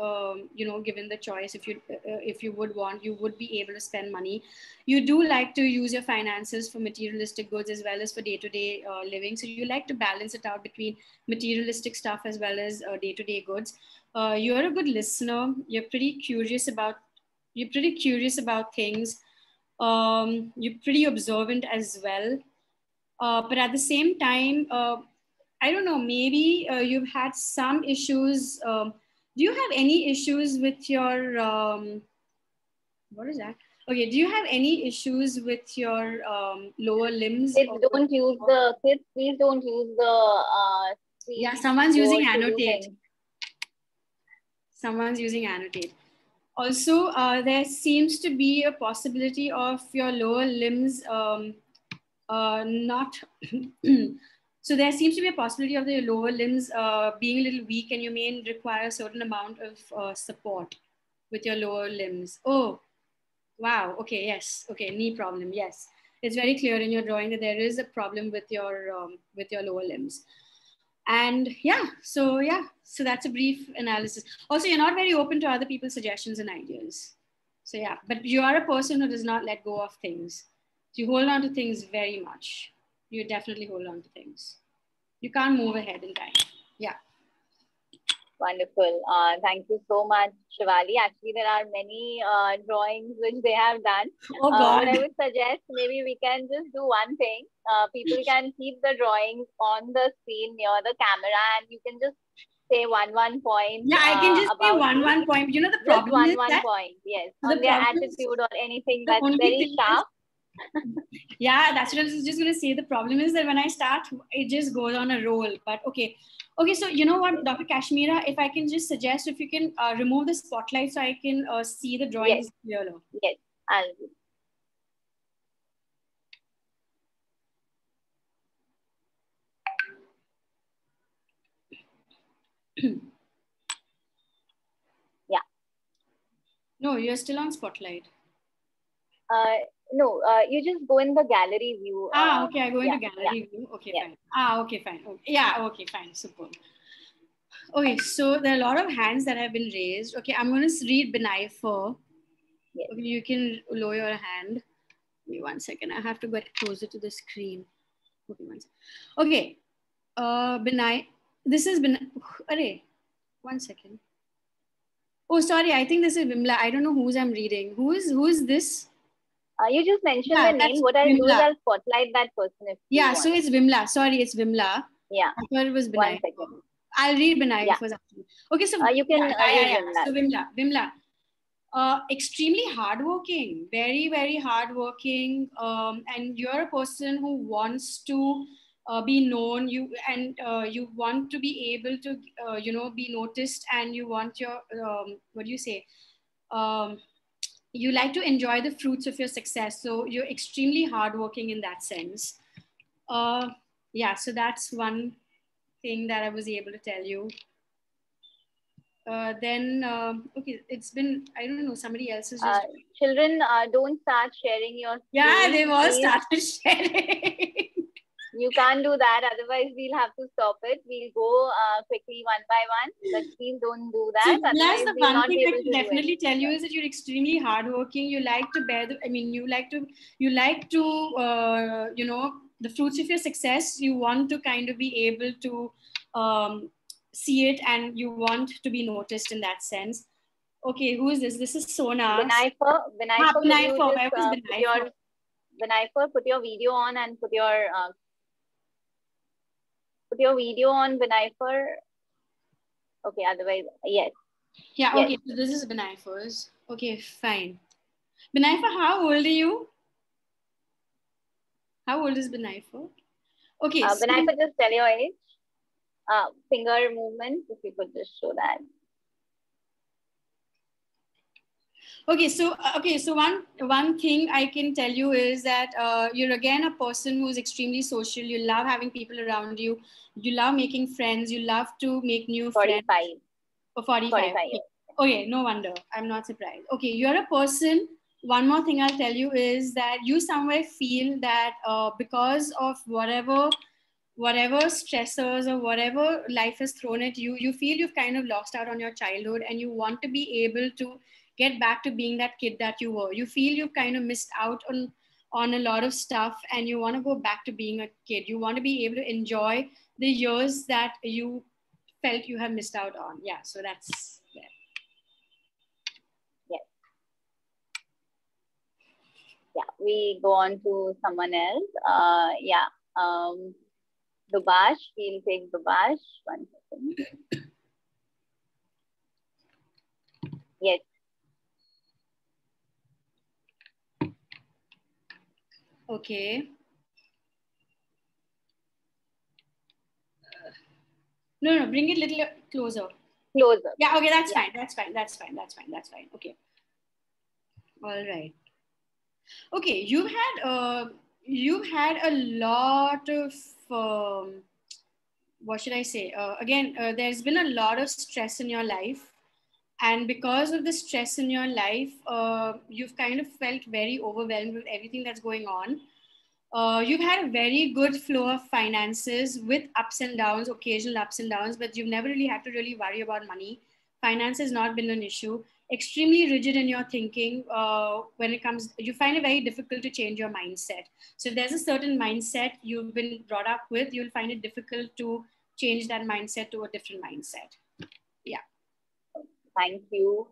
S2: given the choice. If you would want, you would be able to spend money. You do like to use your finances for materialistic goods as well as for day-to-day living. So you like to balance it out between materialistic stuff as well as day-to-day goods. You're a good listener. You're pretty curious about things. You're pretty observant as well. But at the same time, I don't know, maybe you've had some issues. Do you have any issues with your, what is that? Okay, do you have any issues with your lower limbs?
S1: Kids, don't use the, kids, please don't use the
S2: yeah, someone's using annotate. Someone's using annotate. Also, there seems to be a possibility of your lower limbs not so there seems to be a possibility of the lower limbs being a little weak, and you may require a certain amount of support with your lower limbs. Oh, wow. Okay. Yes. Okay. Knee problem. Yes. It's very clear in your drawing that there is a problem with your lower limbs. And so that's a brief analysis. Also, you're not very open to other people's suggestions and ideas. So but you are a person who does not let go of things. So you hold on to things very much. You definitely hold on to things. You can't move ahead in time. Yeah.
S1: Wonderful. Thank you so much, Shivali. Actually, there are many drawings which they have done.
S2: Oh, God.
S1: What I would suggest, maybe we can just do one thing. People can keep the drawings on the screen near the camera, and you can just say one point.
S2: Yeah, I can just say one point. You know, the problem
S1: just
S2: is
S1: one point. Yes, on their attitude or anything that's very sharp.
S2: Yeah, that's what I was just going to say. The problem is that when I start, it just goes on a roll. But okay, so you know what, Dr. Kashmira, if I can just suggest, if you can remove the spotlight so I can see the drawings clearer.
S1: Yes, I'll do. Yeah.
S2: No, you're still on spotlight.
S1: No, you just go in the gallery view.
S2: Okay, I go into gallery view. Okay, fine. Okay, fine. Okay. Okay, fine. Super. Okay, so there are a lot of hands that have been raised. Okay, I'm going to read Benaifer.
S1: Yes.
S2: Okay, you can lower your hand. Give me 1 second. I have to get closer to the screen. Okay, 1 second. Okay, Benai. This is Array, 1 second. Oh, sorry. I think this is Vimla. I don't know whose I'm reading. Who is this?
S1: You just mentioned the name. What I'll do is I'll spotlight that person if you want.
S2: So it's Vimla. Sorry, it's Vimla.
S1: Yeah.
S2: I thought it was Benai.
S1: 1 second.
S2: I'll read Benai first. Okay, so
S1: you can read Vimla.
S2: So Vimla. Extremely hardworking, very, very hardworking. And you're a person who wants to be known. You want to be able to, be noticed, and you want your, what do you say? You like to enjoy the fruits of your success. So you're extremely hardworking in that sense. So that's one thing that I was able to tell you. Okay, it's been, I don't know, somebody else is just...
S1: children, don't start sharing your screen.
S2: Yeah, they've all started sharing.
S1: You can't do that, otherwise we'll have to stop it. We'll go quickly one by one, but please don't do that.
S2: So, otherwise the one thing I can definitely tell you is that you're extremely hardworking. You like to you like to, the fruits of your success. You want to kind of be able to see it, and you want to be noticed in that sense. Okay, who is this? This is Sona.
S1: Benaifer, put your video on and put your video on, Benaifer. Okay, otherwise, yes.
S2: Yeah, okay, yes. So this is Benaifer's. Okay, fine. Benaifer, how old are you? How old is Benaifer? Okay.
S1: Benaifer, just tell your age. Finger movement, if you could just show that.
S2: Okay, so one thing I can tell you is that you're again a person who's extremely social. You love having people around you. You love making friends. You love to make new
S1: 45.
S2: friends. 45. Okay, no wonder. I'm not surprised. Okay, you're a person. One more thing I'll tell you is that you somewhere feel that because of whatever stressors or whatever life has thrown at you, you feel you've kind of lost out on your childhood, and you want to be able to get back to being that kid that you were. You feel you've kind of missed out on a lot of stuff, and you want to go back to being a kid. You want to be able to enjoy the years that you felt you have missed out on. Yeah, so that's there.
S1: Yes. Yeah, we go on to someone else. Dubash, we'll take Dubash. 1 second. Yes.
S2: Okay. No, bring it a little closer.
S1: Closer.
S2: Yeah, okay, that's fine. That's fine. Okay. All right. Okay, you've had a lot of, what should I say? Again, there's been a lot of stress in your life. And because of the stress in your life, you've kind of felt very overwhelmed with everything that's going on. You've had a very good flow of finances with ups and downs, occasional ups and downs, but you've never really had to really worry about money. Finance has not been an issue. Extremely rigid in your thinking when it comes, you find it very difficult to change your mindset. So if there's a certain mindset you've been brought up with, you'll find it difficult to change that mindset to a different mindset. Yeah.
S1: Thank you.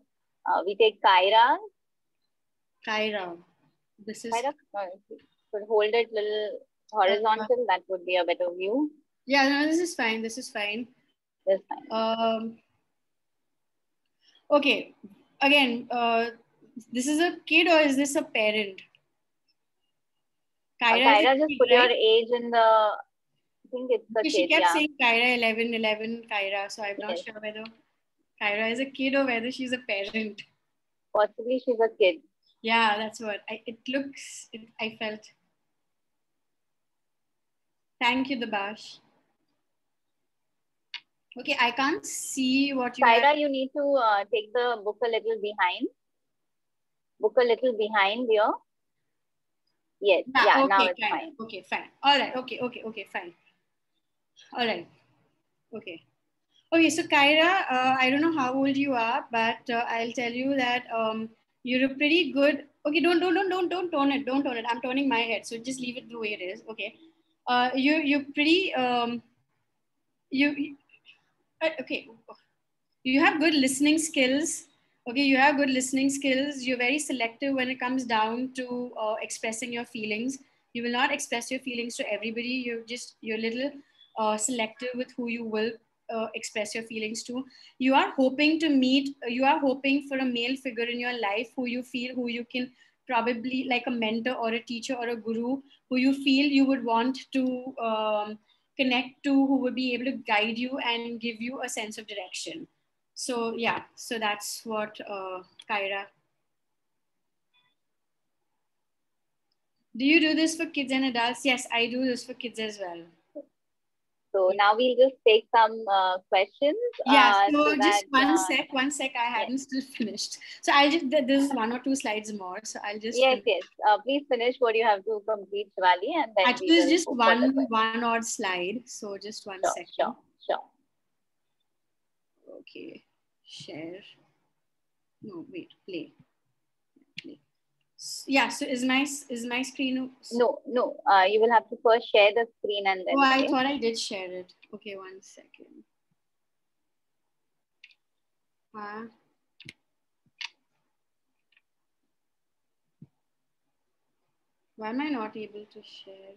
S1: We take Kyra.
S2: Kyra, this is...
S1: Kyra, could hold it a little horizontal. That would be a better view.
S2: Yeah, no, this is fine. This is fine.
S1: This is fine.
S2: Okay. Again, this is a kid or is this a parent?
S1: Kyra, just put your age in the... I think it's the kid.
S2: She kept saying Kyra 11, Kyra. So I'm not sure whether Kyra is a kid or whether she's a parent.
S1: Possibly she's a kid.
S2: Yeah, that's what I felt. Thank you, Dabash. Okay, I can't see what you...
S1: Kyra, you need to take the book a little behind. Book a little behind here. Yes. Yeah,
S2: okay,
S1: now it's fine.
S2: Okay, fine. All right. Okay, fine. All right. Okay. Okay, so Kyra, I don't know how old you are, but I'll tell you that you're a pretty good... Okay, don't tone it. Don't tone it. I'm toning my head, so just leave it the way it is. Okay. You're pretty... okay. You have good listening skills. Okay, you have good listening skills. You're very selective when it comes down to expressing your feelings. You will not express your feelings to everybody. You're a little selective with who you will express your feelings to. You are hoping for a male figure in your life who you can probably, like a mentor or a teacher or a guru, who you feel you would want to connect to, who would be able to guide you and give you a sense of direction. So yeah, so that's what Kyra. Do you do this for kids and adults? Yes, I do this for kids as well.
S1: So now we'll just take some questions.
S2: Yeah, so just one sec. I hadn't still finished. So I'll just, there's 1 or 2 slides more. So I'll just...
S1: Yes. Please finish what you have to complete, Shivali, and then
S2: actually there's just one odd slide. So just one second.
S1: Sure.
S2: Okay, share. No, wait, play. Yeah, so is my screen...
S1: No, you will have to first share the screen and then...
S2: Oh, I thought I did share it. Okay, 1 second. Why am I not able to share?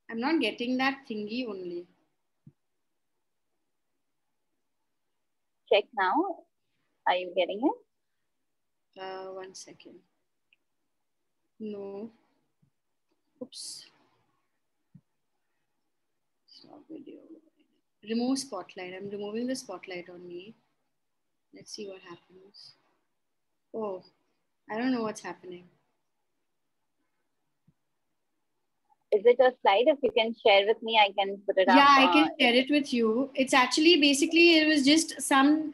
S2: I'm not getting that thingy only.
S1: Check now. Are you getting it?
S2: 1 second. No. Oops. Stop video. Remove spotlight. I'm removing the spotlight on me. Let's see what happens. Oh, I don't know what's happening.
S1: Is it a slide? If you can share with me, I can put it up.
S2: Yeah, I can share it with you. It's actually basically, it was just some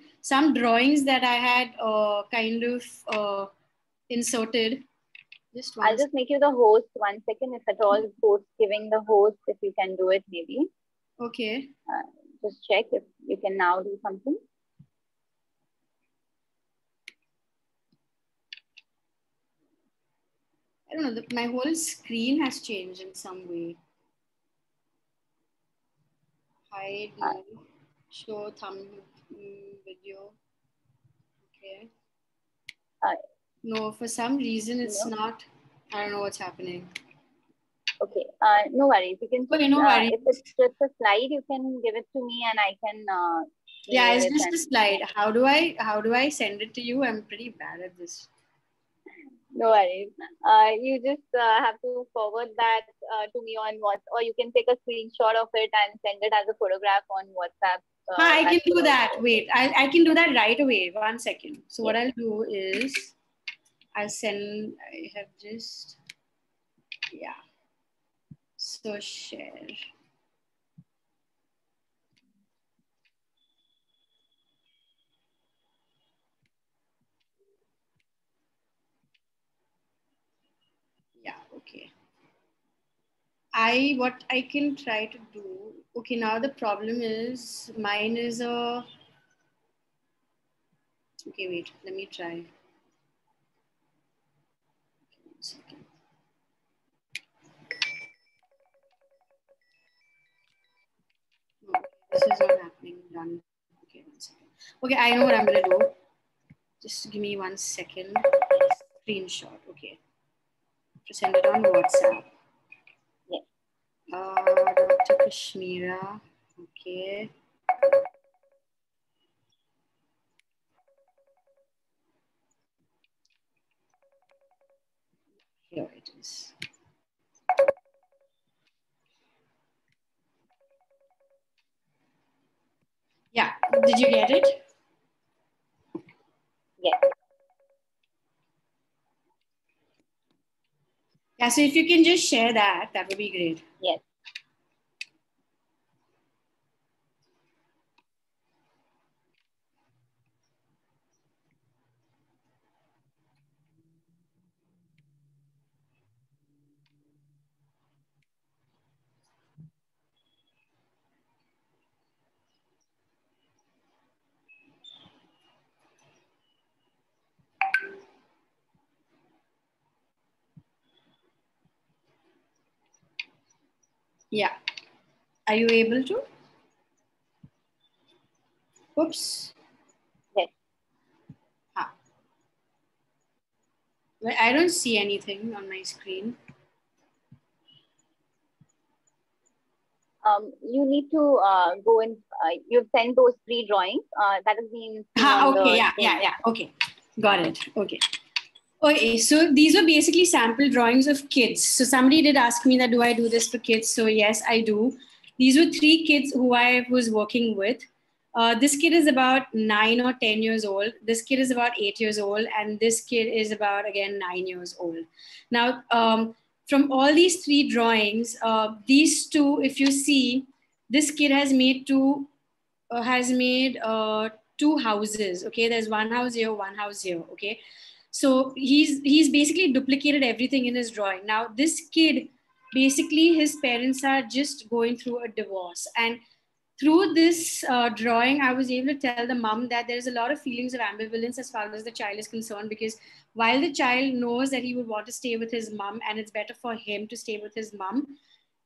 S2: drawings that I had kind of inserted.
S1: I'll just make you the host 1 second. If at all post giving the host, if you can do it maybe.
S2: Okay.
S1: Just check if you can now do something.
S2: I don't know, my whole screen has changed in some way. Hide, no. Show thumb video. Okay. No, for some reason it's not. I don't know what's happening.
S1: Okay. No worries. You can just,
S2: no worries.
S1: If it's just a slide, you can give it to me and I can.
S2: Yeah, it's just a slide. How do I send it to you? I'm pretty bad at this.
S1: No worries. You just have to forward that to me on WhatsApp, or you can take a screenshot of it and send it as a photograph on WhatsApp.
S2: I can do that. Wait, I can do that right away. 1 second. So what I'll do is I'll send. I have just So share. Yeah. Okay. what I can try to do. Okay, now the problem is mine is a. Okay, wait. Let me try. Okay, 1 second. Okay, this is not happening. Done. Okay, 1 second. Okay, I know what I'm gonna do. Just give me 1 second. Screenshot. Okay. To send it on WhatsApp.
S1: Yes.
S2: Dr. Kashmira. Okay. Here it is. Yeah. Did you get it?
S1: Yes.
S2: Yeah. So if you can just share that, that would be great.
S1: Yes.
S2: Yeah. Are you able to? Oops.
S1: Yes.
S2: Ah. Well, I don't see anything on my screen.
S1: You need to go and you've sent those 3 drawings that has been
S2: Okay, yeah. Okay, got it. Okay, so these are basically sample drawings of kids. So somebody did ask me that, do I do this for kids? So yes, I do. These were 3 kids who I was working with. This kid is about 9 or 10 years old. This kid is about 8 years old. And this kid is about, again, 9 years old. Now, from all these 3 drawings, these 2, if you see, this kid has made 2 houses. Okay, there's 1 house here, 1 house here. Okay, so he's basically duplicated everything in his drawing. Now this kid, basically his parents are just going through a divorce, and through this drawing, I was able to tell the mom that there's a lot of feelings of ambivalence as far as the child is concerned, because while the child knows that he would want to stay with his mom and it's better for him to stay with his mom,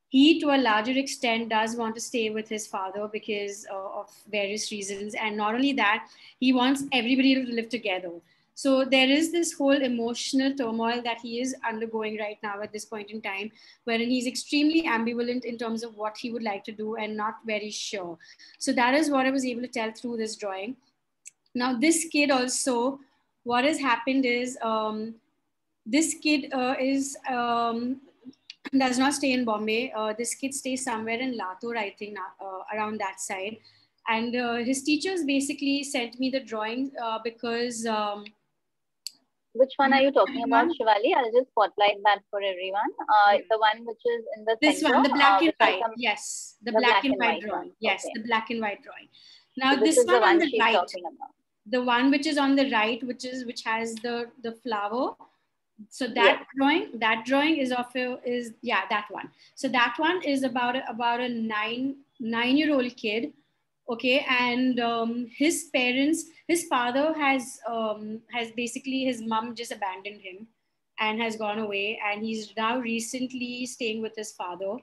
S2: he to a larger extent does want to stay with his father because of various reasons. And not only that, he wants everybody to live together. So there is this whole emotional turmoil that he is undergoing right now at this point in time, wherein he's extremely ambivalent in terms of what he would like to do and not very sure. So that is what I was able to tell through this drawing. Now this kid also, what has happened is this kid does not stay in Bombay. This kid stays somewhere in Latur, I think, around that side. And his teachers basically sent me the drawing because...
S1: which one are you talking about, Shivali? I'll just spotlight that for everyone. The one which is in the
S2: this
S1: center.
S2: One, the black and white. Yes, the black and white drawing.
S1: One.
S2: Yes,
S1: okay.
S2: The black and white drawing. Now
S1: so this is
S2: one
S1: the one
S2: on the
S1: she's
S2: right,
S1: talking about.
S2: The one which is on the right, which has the flower. So that drawing is of that one. So that one is about a 9-year-old kid. Okay, and his father has basically, his mom just abandoned him and has gone away, and he's now recently staying with his father.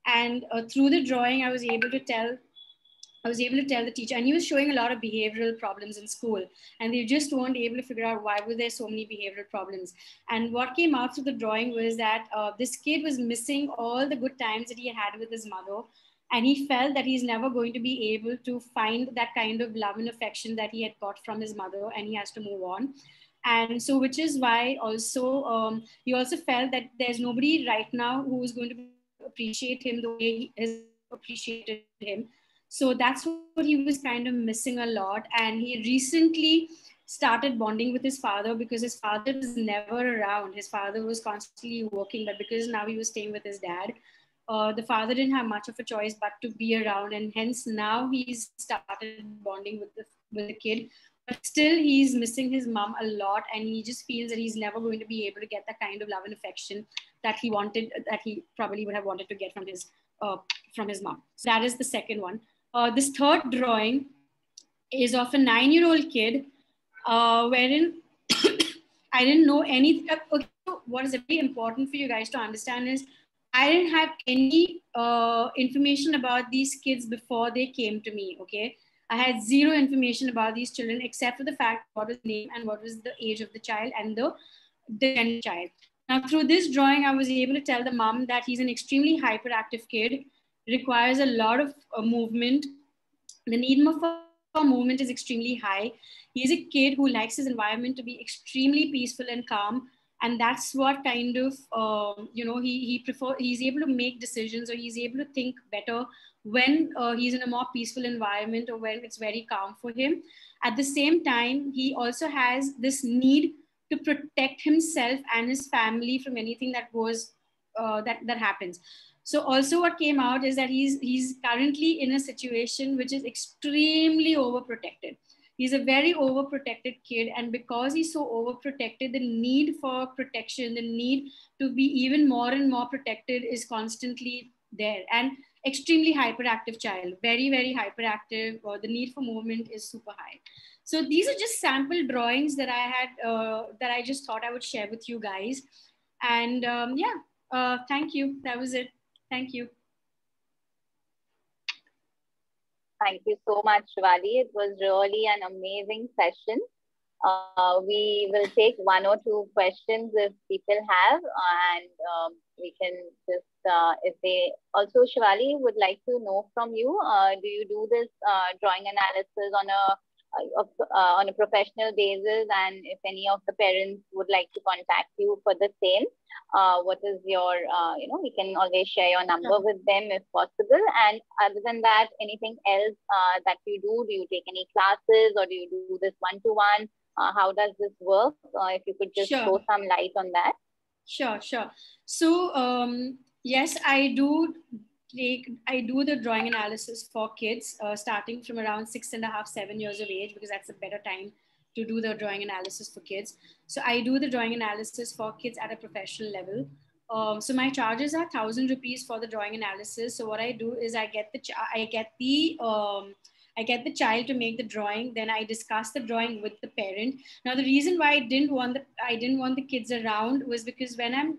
S2: And through the drawing, I was able to tell the teacher, and he was showing a lot of behavioral problems in school, and they just weren't able to figure out why were there so many behavioral problems. And what came out through the drawing was that this kid was missing all the good times that he had with his mother, and he felt that he's never going to be able to find that kind of love and affection that he had got from his mother, and he has to move on. And so, which is why also he also felt that there's nobody right now who is going to appreciate him the way he has appreciated him. So that's what he was kind of missing a lot. And he recently started bonding with his father because his father was never around. His father was constantly working, but because now he was staying with his dad, the father didn't have much of a choice but to be around. And hence now he's started bonding with the kid. But still, he's missing his mom a lot, and he just feels that he's never going to be able to get that kind of love and affection that he wanted, that he probably would have wanted to get from his mom. So that is the second one. This third drawing is of a 9-year-old kid, wherein I didn't know anything. Okay, so what is very important for you guys to understand is I didn't have any information about these kids before they came to me. Okay, I had zero information about these children except for the fact what was the name and what was the age of the child and the gender child. Now, through this drawing, I was able to tell the mom that he's an extremely hyperactive kid, requires a lot of movement. The need for movement is extremely high. He's a kid who likes his environment to be extremely peaceful and calm. And that's what kind of, he's able to make decisions, or he's able to think better when he's in a more peaceful environment or when it's very calm for him. At the same time, he also has this need to protect himself and his family from anything that goes, that happens. So also what came out is that he's currently in a situation which is extremely overprotected. He's a very overprotected kid. And because he's so overprotected, the need for protection, the need to be even more and more protected is constantly there. And extremely hyperactive child, very, very hyperactive, or the need for movement is super high. So these are just sample drawings that I had, that I just thought I would share with you guys. And thank you. That was it. Thank you.
S1: Thank you so much, Shivali. It was really an amazing session. We will take 1 or 2 questions if people have, and we can just, if they, also Shivali would like to know from you, do you do this drawing analysis on a professional basis? And if any of the parents would like to contact you for the same, what is your, we can always share your number with them if possible. And other than that, anything else that you do? Do you take any classes, or do you do this one-to-one? How does this work? If you could just throw some light on that.
S2: Sure. So yes, I do the drawing analysis for kids starting from around 6.5, 7 years of age, because that's a better time to do the drawing analysis for kids. So I do the drawing analysis for kids at a professional level. So my charges are 1,000 rupees for the drawing analysis. So what I do is I get the child to make the drawing. Then I discuss the drawing with the parent. Now, the reason why I didn't want the kids around was because when I'm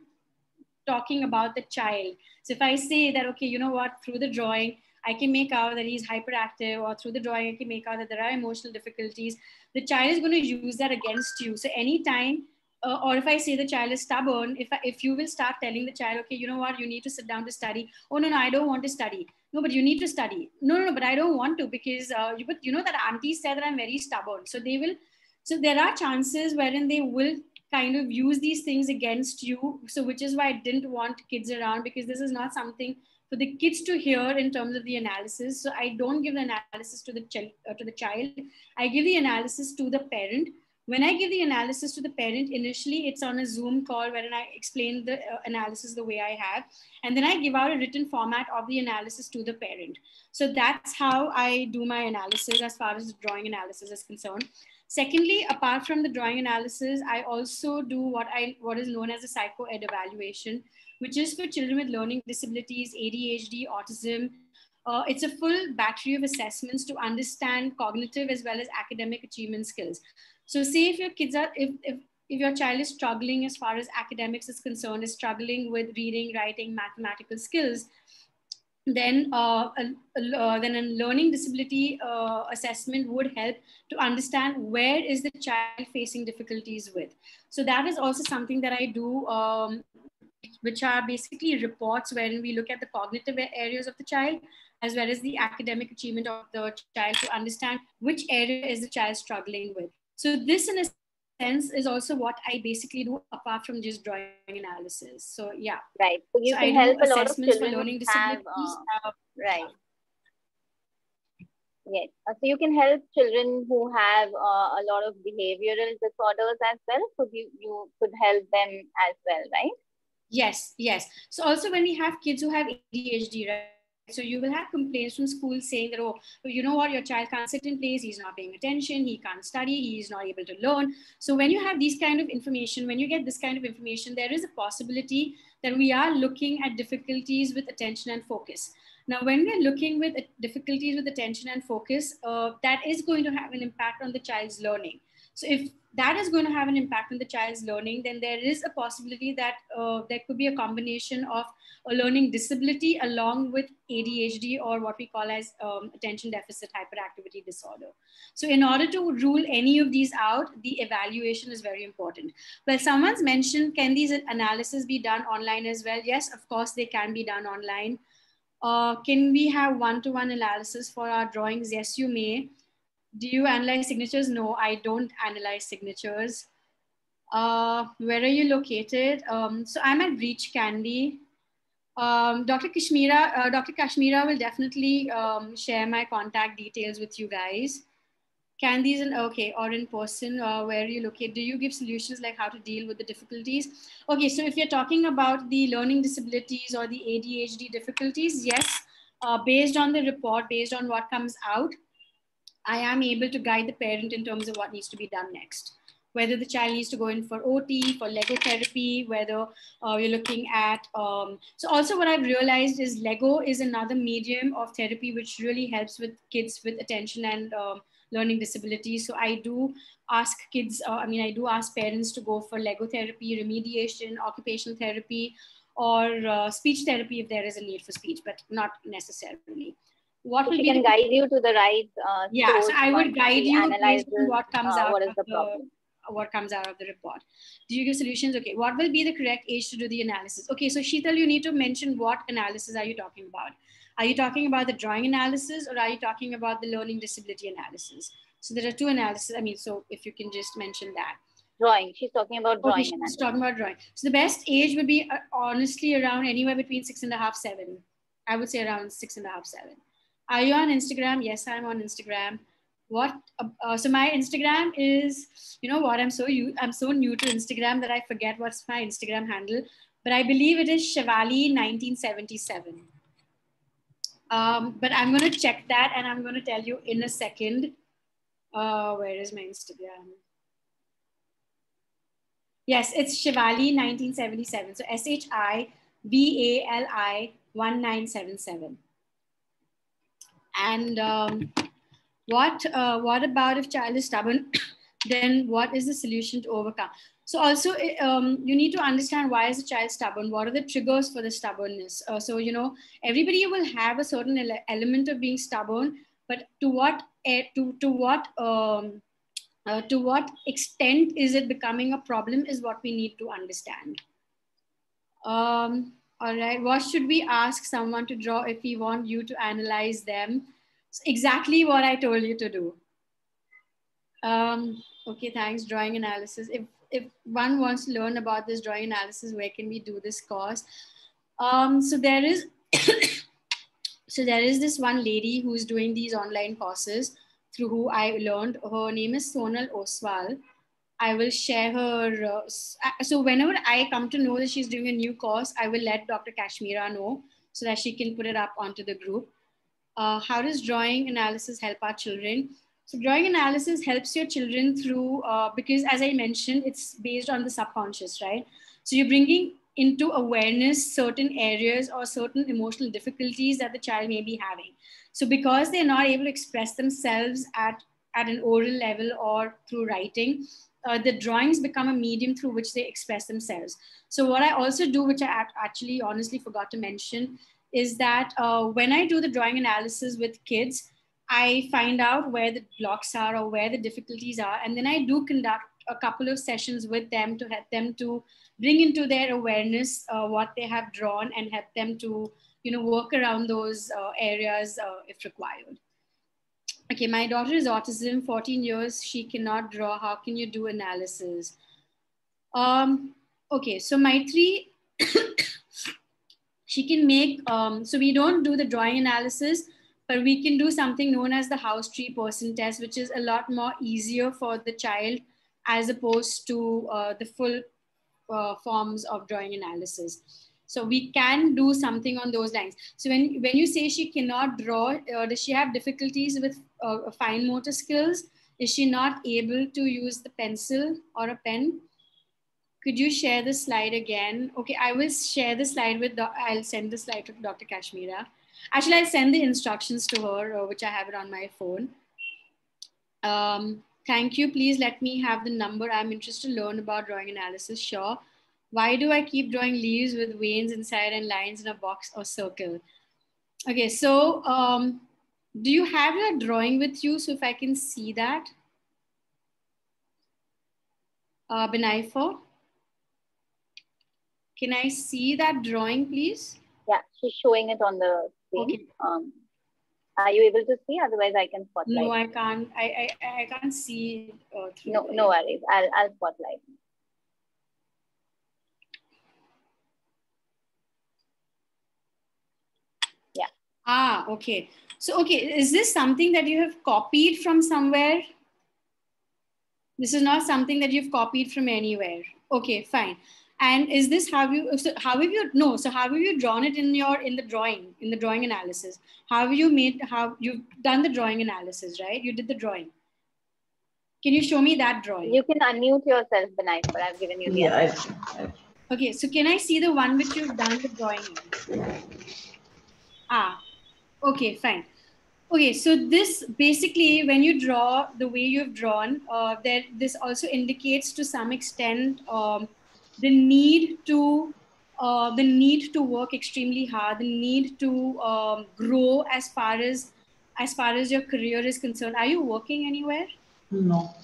S2: talking about the child, so if I say that, okay, you know what, through the drawing, I can make out that he's hyperactive, or through the drawing, I can make out that there are emotional difficulties, the child is going to use that against you. So anytime, or if I say the child is stubborn, if you will start telling the child, okay, you know what, you need to sit down to study. Oh, no, I don't want to study. No, but you need to study. No, but I don't want to, because but you know that auntie said that I'm very stubborn. So there are chances wherein they will kind of use these things against you. So which is why I didn't want kids around, because this is not something for the kids to hear in terms of the analysis. So I don't give the analysis to the child. I give the analysis to the parent. When I give the analysis to the parent, initially it's on a Zoom call wherein I explain the analysis the way I have. And then I give out a written format of the analysis to the parent. So that's how I do my analysis as far as the drawing analysis is concerned. Secondly, apart from the drawing analysis, I also do what is known as a psycho-ed evaluation, which is for children with learning disabilities, ADHD, autism. It's a full battery of assessments to understand cognitive as well as academic achievement skills. So say if your kids are, if your child is struggling as far as academics is concerned, is struggling with reading, writing, mathematical skills, then a learning disability assessment would help to understand where is the child facing difficulties with. So that is also something that I do, which are basically reports wherein we look at the cognitive areas of the child as well as the academic achievement of the child to understand which area is the child struggling with. So this, in a sense, is also what I basically do apart from just drawing analysis. So yeah.
S1: Right. So you can help a lot of children
S2: for learning disabilities.
S1: Right. Yes. So you can help children who have a lot of behavioral disorders as well. So you could help them as well, right?
S2: Yes. So also when we have kids who have ADHD, right? So you will have complaints from schools saying that, oh, you know what, your child can't sit in place, he's not paying attention, he can't study, he's not able to learn. So when you have these kind of information, when you get this kind of information, there is a possibility that we are looking at difficulties with attention and focus. Now, when we're looking with difficulties with attention and focus, that is going to have an impact on the child's learning. So if that is going to have an impact on the child's learning, then there is a possibility that there could be a combination of a learning disability along with ADHD, or what we call as attention deficit hyperactivity disorder. So in order to rule any of these out, the evaluation is very important. Well, someone's mentioned, can these analyses be done online as well? Yes, of course, they can be done online. Can we have one-to-one analysis for our drawings? Yes, you may. Do you analyze signatures? No, I don't analyze signatures. Where are you located? So I'm at Breach Candy. Dr. Kashmira will definitely share my contact details with you guys. Can these, okay, or in person, where you located? Do you give solutions like how to deal with the difficulties? Okay, so if you're talking about the learning disabilities or the ADHD difficulties, yes, based on the report, based on what comes out, I am able to guide the parent in terms of what needs to be done next. Whether the child needs to go in for OT, for Lego therapy, whether you're looking at, so also what I've realized is Lego is another medium of therapy which really helps with kids with attention and learning disabilities. So I do ask kids, I do ask parents to go for Lego therapy, remediation, occupational therapy, or speech therapy if there is a need for speech, but not necessarily.
S1: What will be can guide you to the right
S2: yeah, so I would guide you based on what comes out what is the problem. What comes out of the report. Do you give solutions? Okay, what will be the correct age to do the analysis? Okay, so Sheetal, you need to mention what analysis are you talking about? Are you talking about the drawing analysis, or are you talking about the learning disability analysis? So there are two analyses. So if you can just mention that.
S1: Drawing, she's talking about drawing.
S2: Okay, she's talking about drawing. So the best age would be honestly around anywhere between 6.5, 7. I would say around 6.5, 7. Are you on Instagram? Yes, I'm on Instagram. What? So my Instagram is, you know what? I'm so new to Instagram that I forget what's my Instagram handle. But I believe it is Shivali 1977. But I'm going to check that and I'm going to tell you in a second. Where is my Instagram? Yes, it's Shivali 1977. So SHIVALI 1977. And what about if child is stubborn? Then what is the solution to overcome? So also you need to understand, why is the child stubborn? What are the triggers for the stubbornness? So, you know, everybody will have a certain element of being stubborn, but to what extent is it becoming a problem is what we need to understand. All right, what should we ask someone to draw if we want you to analyze them? So exactly what I told you to do. Okay, thanks. Drawing analysis. If one wants to learn about this drawing analysis, where can we do this course? So there is this one lady who's doing these online courses through who I learned. Her name is Sonal Oswal. I will share her. So whenever I come to know that she's doing a new course, I will let Dr. Kashmira know so that she can put it up onto the group. How does drawing analysis help our children? So drawing analysis helps your children through, because as I mentioned, it's based on the subconscious, right? So you're bringing into awareness certain areas or certain emotional difficulties that the child may be having. So because they're not able to express themselves at an oral level or through writing, the drawings become a medium through which they express themselves. So what I also do, which I actually honestly forgot to mention, is that when I do the drawing analysis with kids, I find out where the blocks are or where the difficulties are. And then I do conduct a couple of sessions with them to help them to bring into their awareness what they have drawn and help them to, you know, work around those areas if required. Okay, my daughter is autism, 14 years, she cannot draw. How can you do analysis? Okay, so Maitri, she can make, so we don't do the drawing analysis, but we can do something known as the house tree person test, which is a lot more easier for the child as opposed to the full forms of drawing analysis. So we can do something on those lines. So when you say she cannot draw, does she have difficulties with fine motor skills? Is she not able to use the pencil or a pen? Could you share the slide again? Okay, I will share the slide with, I'll send the slide to Dr. Kashmira. Actually, I'll send the instructions to her, which I have it on my phone. Thank you. Please let me have the number. I'm interested to learn about drawing analysis. Sure. Why do I keep drawing leaves with veins inside and lines in a box or circle? Okay, so do you have your drawing with you? So if I can see that. Benaifa, can I see that drawing, please?
S1: Yeah, she's showing it on the screen.
S2: Okay.
S1: Are you able to see? Otherwise, I can spotlight.
S2: No, I can't. I can't see through.
S1: No worries. I'll spotlight. Yeah.
S2: Ah, okay. So, okay, is this something that you have copied from somewhere? This is not something that you've copied from anywhere. Okay, fine. And is this how have you drawn it in the drawing analysis? How you've done the drawing analysis, right? You did the drawing. Can you show me that drawing?
S1: You can unmute yourself, Benai, but I've given you the
S3: Yeah.
S2: Okay, so can I see the one which you've done the drawing in? Okay, fine. Okay, so this basically, when you draw the way you've drawn, this also indicates to some extent the need to work extremely hard, the need to grow as far as your career is concerned. Are you working anywhere?
S3: No.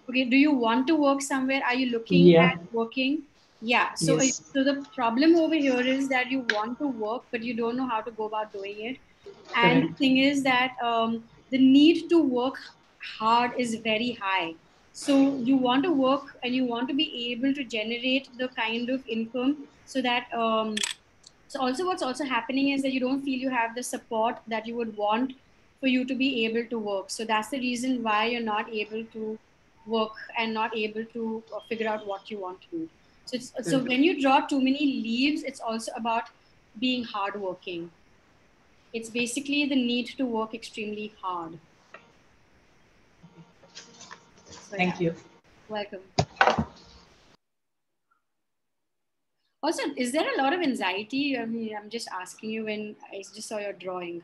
S2: Okay, do you want to work somewhere? Are you looking at working? Yeah, so,
S3: yes.
S2: So the problem over here is that you want to work, but you don't know how to go about doing it. And the thing is that the need to work hard is very high. So you want to work and you want to be able to generate the kind of income so that, so also what's also happening is that you don't feel you have the support that you would want for you to be able to work. So that's the reason why you're not able to work and not able to figure out what you want to do. So when you draw too many leaves, it's also about being hardworking. It's basically the need to work extremely hard. So,
S3: Thank you.
S2: Welcome. Also, is there a lot of anxiety? I mean, I'm just asking you when I just saw your drawing.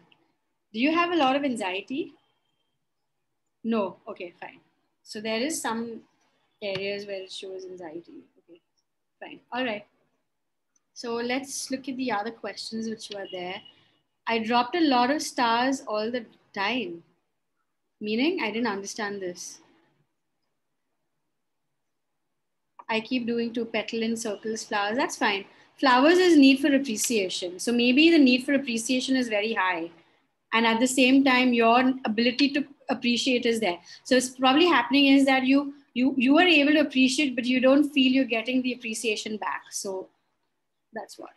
S2: Do you have a lot of anxiety? No. Okay, fine. So there is some areas where it shows anxiety. Okay, fine. All right. So let's look at the other questions which were there. I dropped a lot of stars all the time. Meaning, I didn't understand this. I keep doing 2 petal in circles, flowers. That's fine. Flowers is need for appreciation. So maybe the need for appreciation is very high. And at the same time, your ability to appreciate is there. So it's probably happening is that you are able to appreciate, but you don't feel you're getting the appreciation back. So that's what.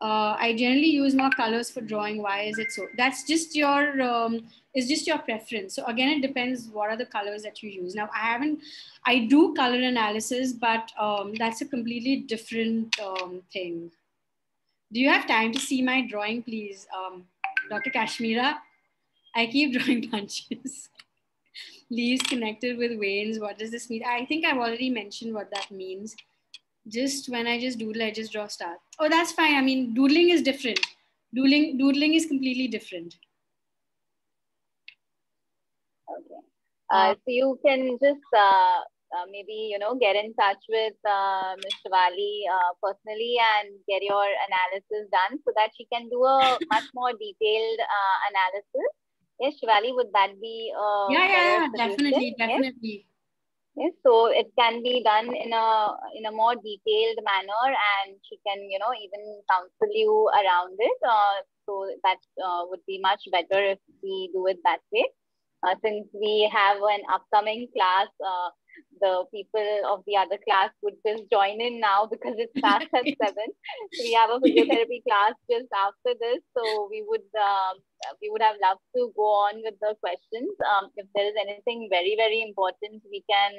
S2: I generally use more colors for drawing. Why is it so? That's just your, it's just your preference. So again, it depends what are the colors that you use. Now I do color analysis, but that's a completely different thing. Do you have time to see my drawing, please? Dr. Kashmira, I keep drawing bunches. Leaves connected with veins. What does this mean? I think I've already mentioned what that means. Just when I just doodle, I just draw stars. Oh, that's fine. I mean, doodling is different. Doodling is completely different.
S1: Okay. So you can just maybe, get in touch with Ms. Shivali personally and get your analysis done so that she can do a much more detailed analysis. Yes, Shivali, would that be
S2: yeah, definitely.
S1: Yes, so it can be done in a more detailed manner, and she can, even counsel you around it. So that would be much better if we do it that way. Since we have an upcoming class, the people of the other class would just join in now because it starts at 7. So we have a physiotherapy class just after this. So we would have loved to go on with the questions. If there is anything very, very important, we can,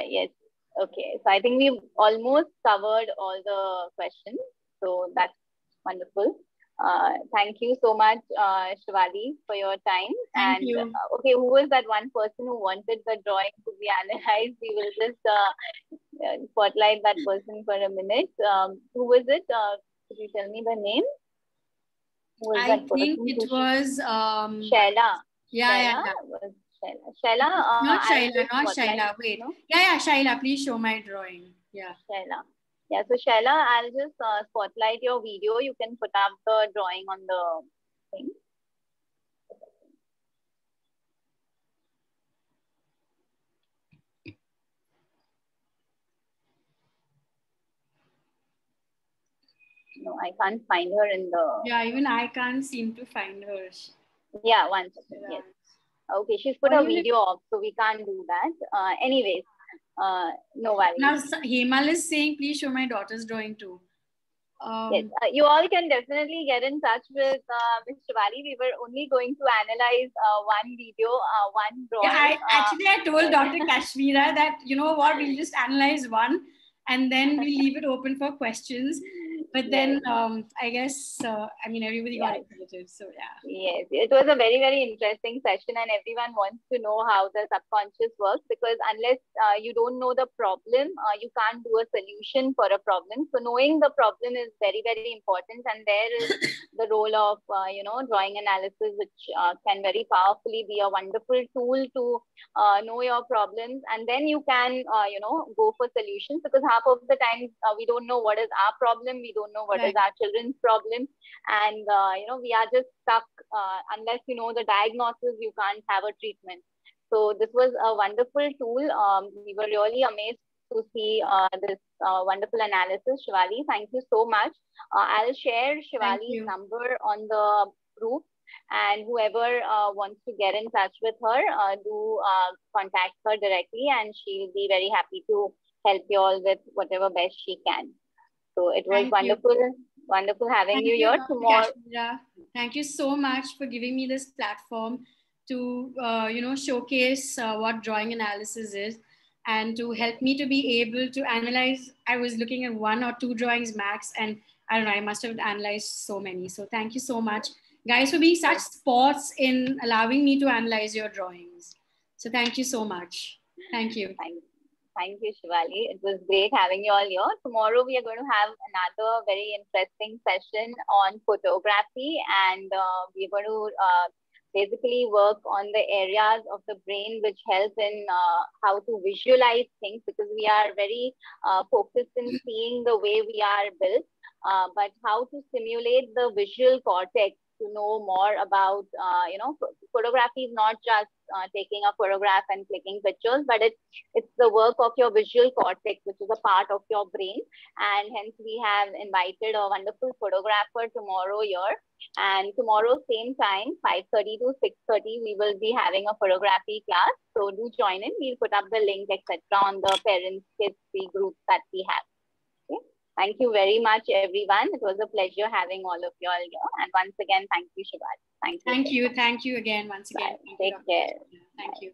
S1: yes. Okay. So I think we've almost covered all the questions. So that's wonderful. Thank you so much, Shivali, for your time.
S2: Thank you.
S1: Okay, who was that one person who wanted the drawing to be analyzed? We will just spotlight that person for a minute. Who was it? Could you tell me the name?
S2: I think it was
S1: Shaila.
S2: Yeah.
S1: Shaila.
S2: Not Shaila. Wait. No? Yeah, Shaila. Please show my drawing. Yeah.
S1: Shaila. Yeah, so Shaila, I'll just spotlight your video. You can put up the drawing on the thing. No, I can't find her in the...
S2: Yeah, even I can't seem to find her.
S1: Yeah, one second. Yeah. Yes. Okay, she's put a video off, so we can't do that. Anyways, no worries.
S2: Now, Hemal is saying, please show my daughter's drawing too.
S1: Yes, you all can definitely get in touch with Ms. Shivali. We were only going to analyze one video, one drawing.
S2: Yeah, I told Dr. Kashmira that, you know what, we'll just analyze one and then we leave it open for questions. But then I guess, I mean, everybody got excited. So yeah.
S1: Yes, it was a very, very interesting session and everyone wants to know how the subconscious works, because unless you don't know the problem, you can't do a solution for a problem. So knowing the problem is very, very important. And there is the role of, drawing analysis, which can very powerfully be a wonderful tool to know your problems. And then you can, go for solutions, because half of the time we don't know what is our problem. We don't know what is our children's problem. And, we are just stuck. Unless you know the diagnosis, you can't have a treatment. So this was a wonderful tool. We were really amazed to see this wonderful analysis. Shivali, thank you so much. I'll share Shivali's number on the group, and whoever wants to get in touch with her, do contact her directly, and she'll be very happy to help you all with whatever best she can. So it was wonderful having you here tomorrow.
S2: Kashmira. Thank you so much for giving me this platform to, showcase what drawing analysis is and to help me to be able to analyze. I was looking at 1 or 2 drawings max, and I don't know, I must have analyzed so many. So thank you so much, guys, for being such sports in allowing me to analyze your drawings. So thank you so much. Thank you.
S1: Thank you, Shivali. It was great having you all here. Tomorrow, we are going to have another very interesting session on photography, and we're going to basically work on the areas of the brain which help in how to visualize things, because we are very focused in seeing the way we are built, but how to stimulate the visual cortex to know more about, photography is not just taking a photograph and clicking pictures, but it's the work of your visual cortex, which is a part of your brain. And hence we have invited a wonderful photographer tomorrow here. And tomorrow, same time, 5:30 to 6:30, we will be having a photography class. So do join in. We'll put up the link, etc., on the parents, kids, free groups that we have. Thank you very much, everyone. It was a pleasure having all of you all here. And once again, thank you, Shivali.
S2: Thank you. Thank you again, once again.
S1: Take care.
S2: Thank you.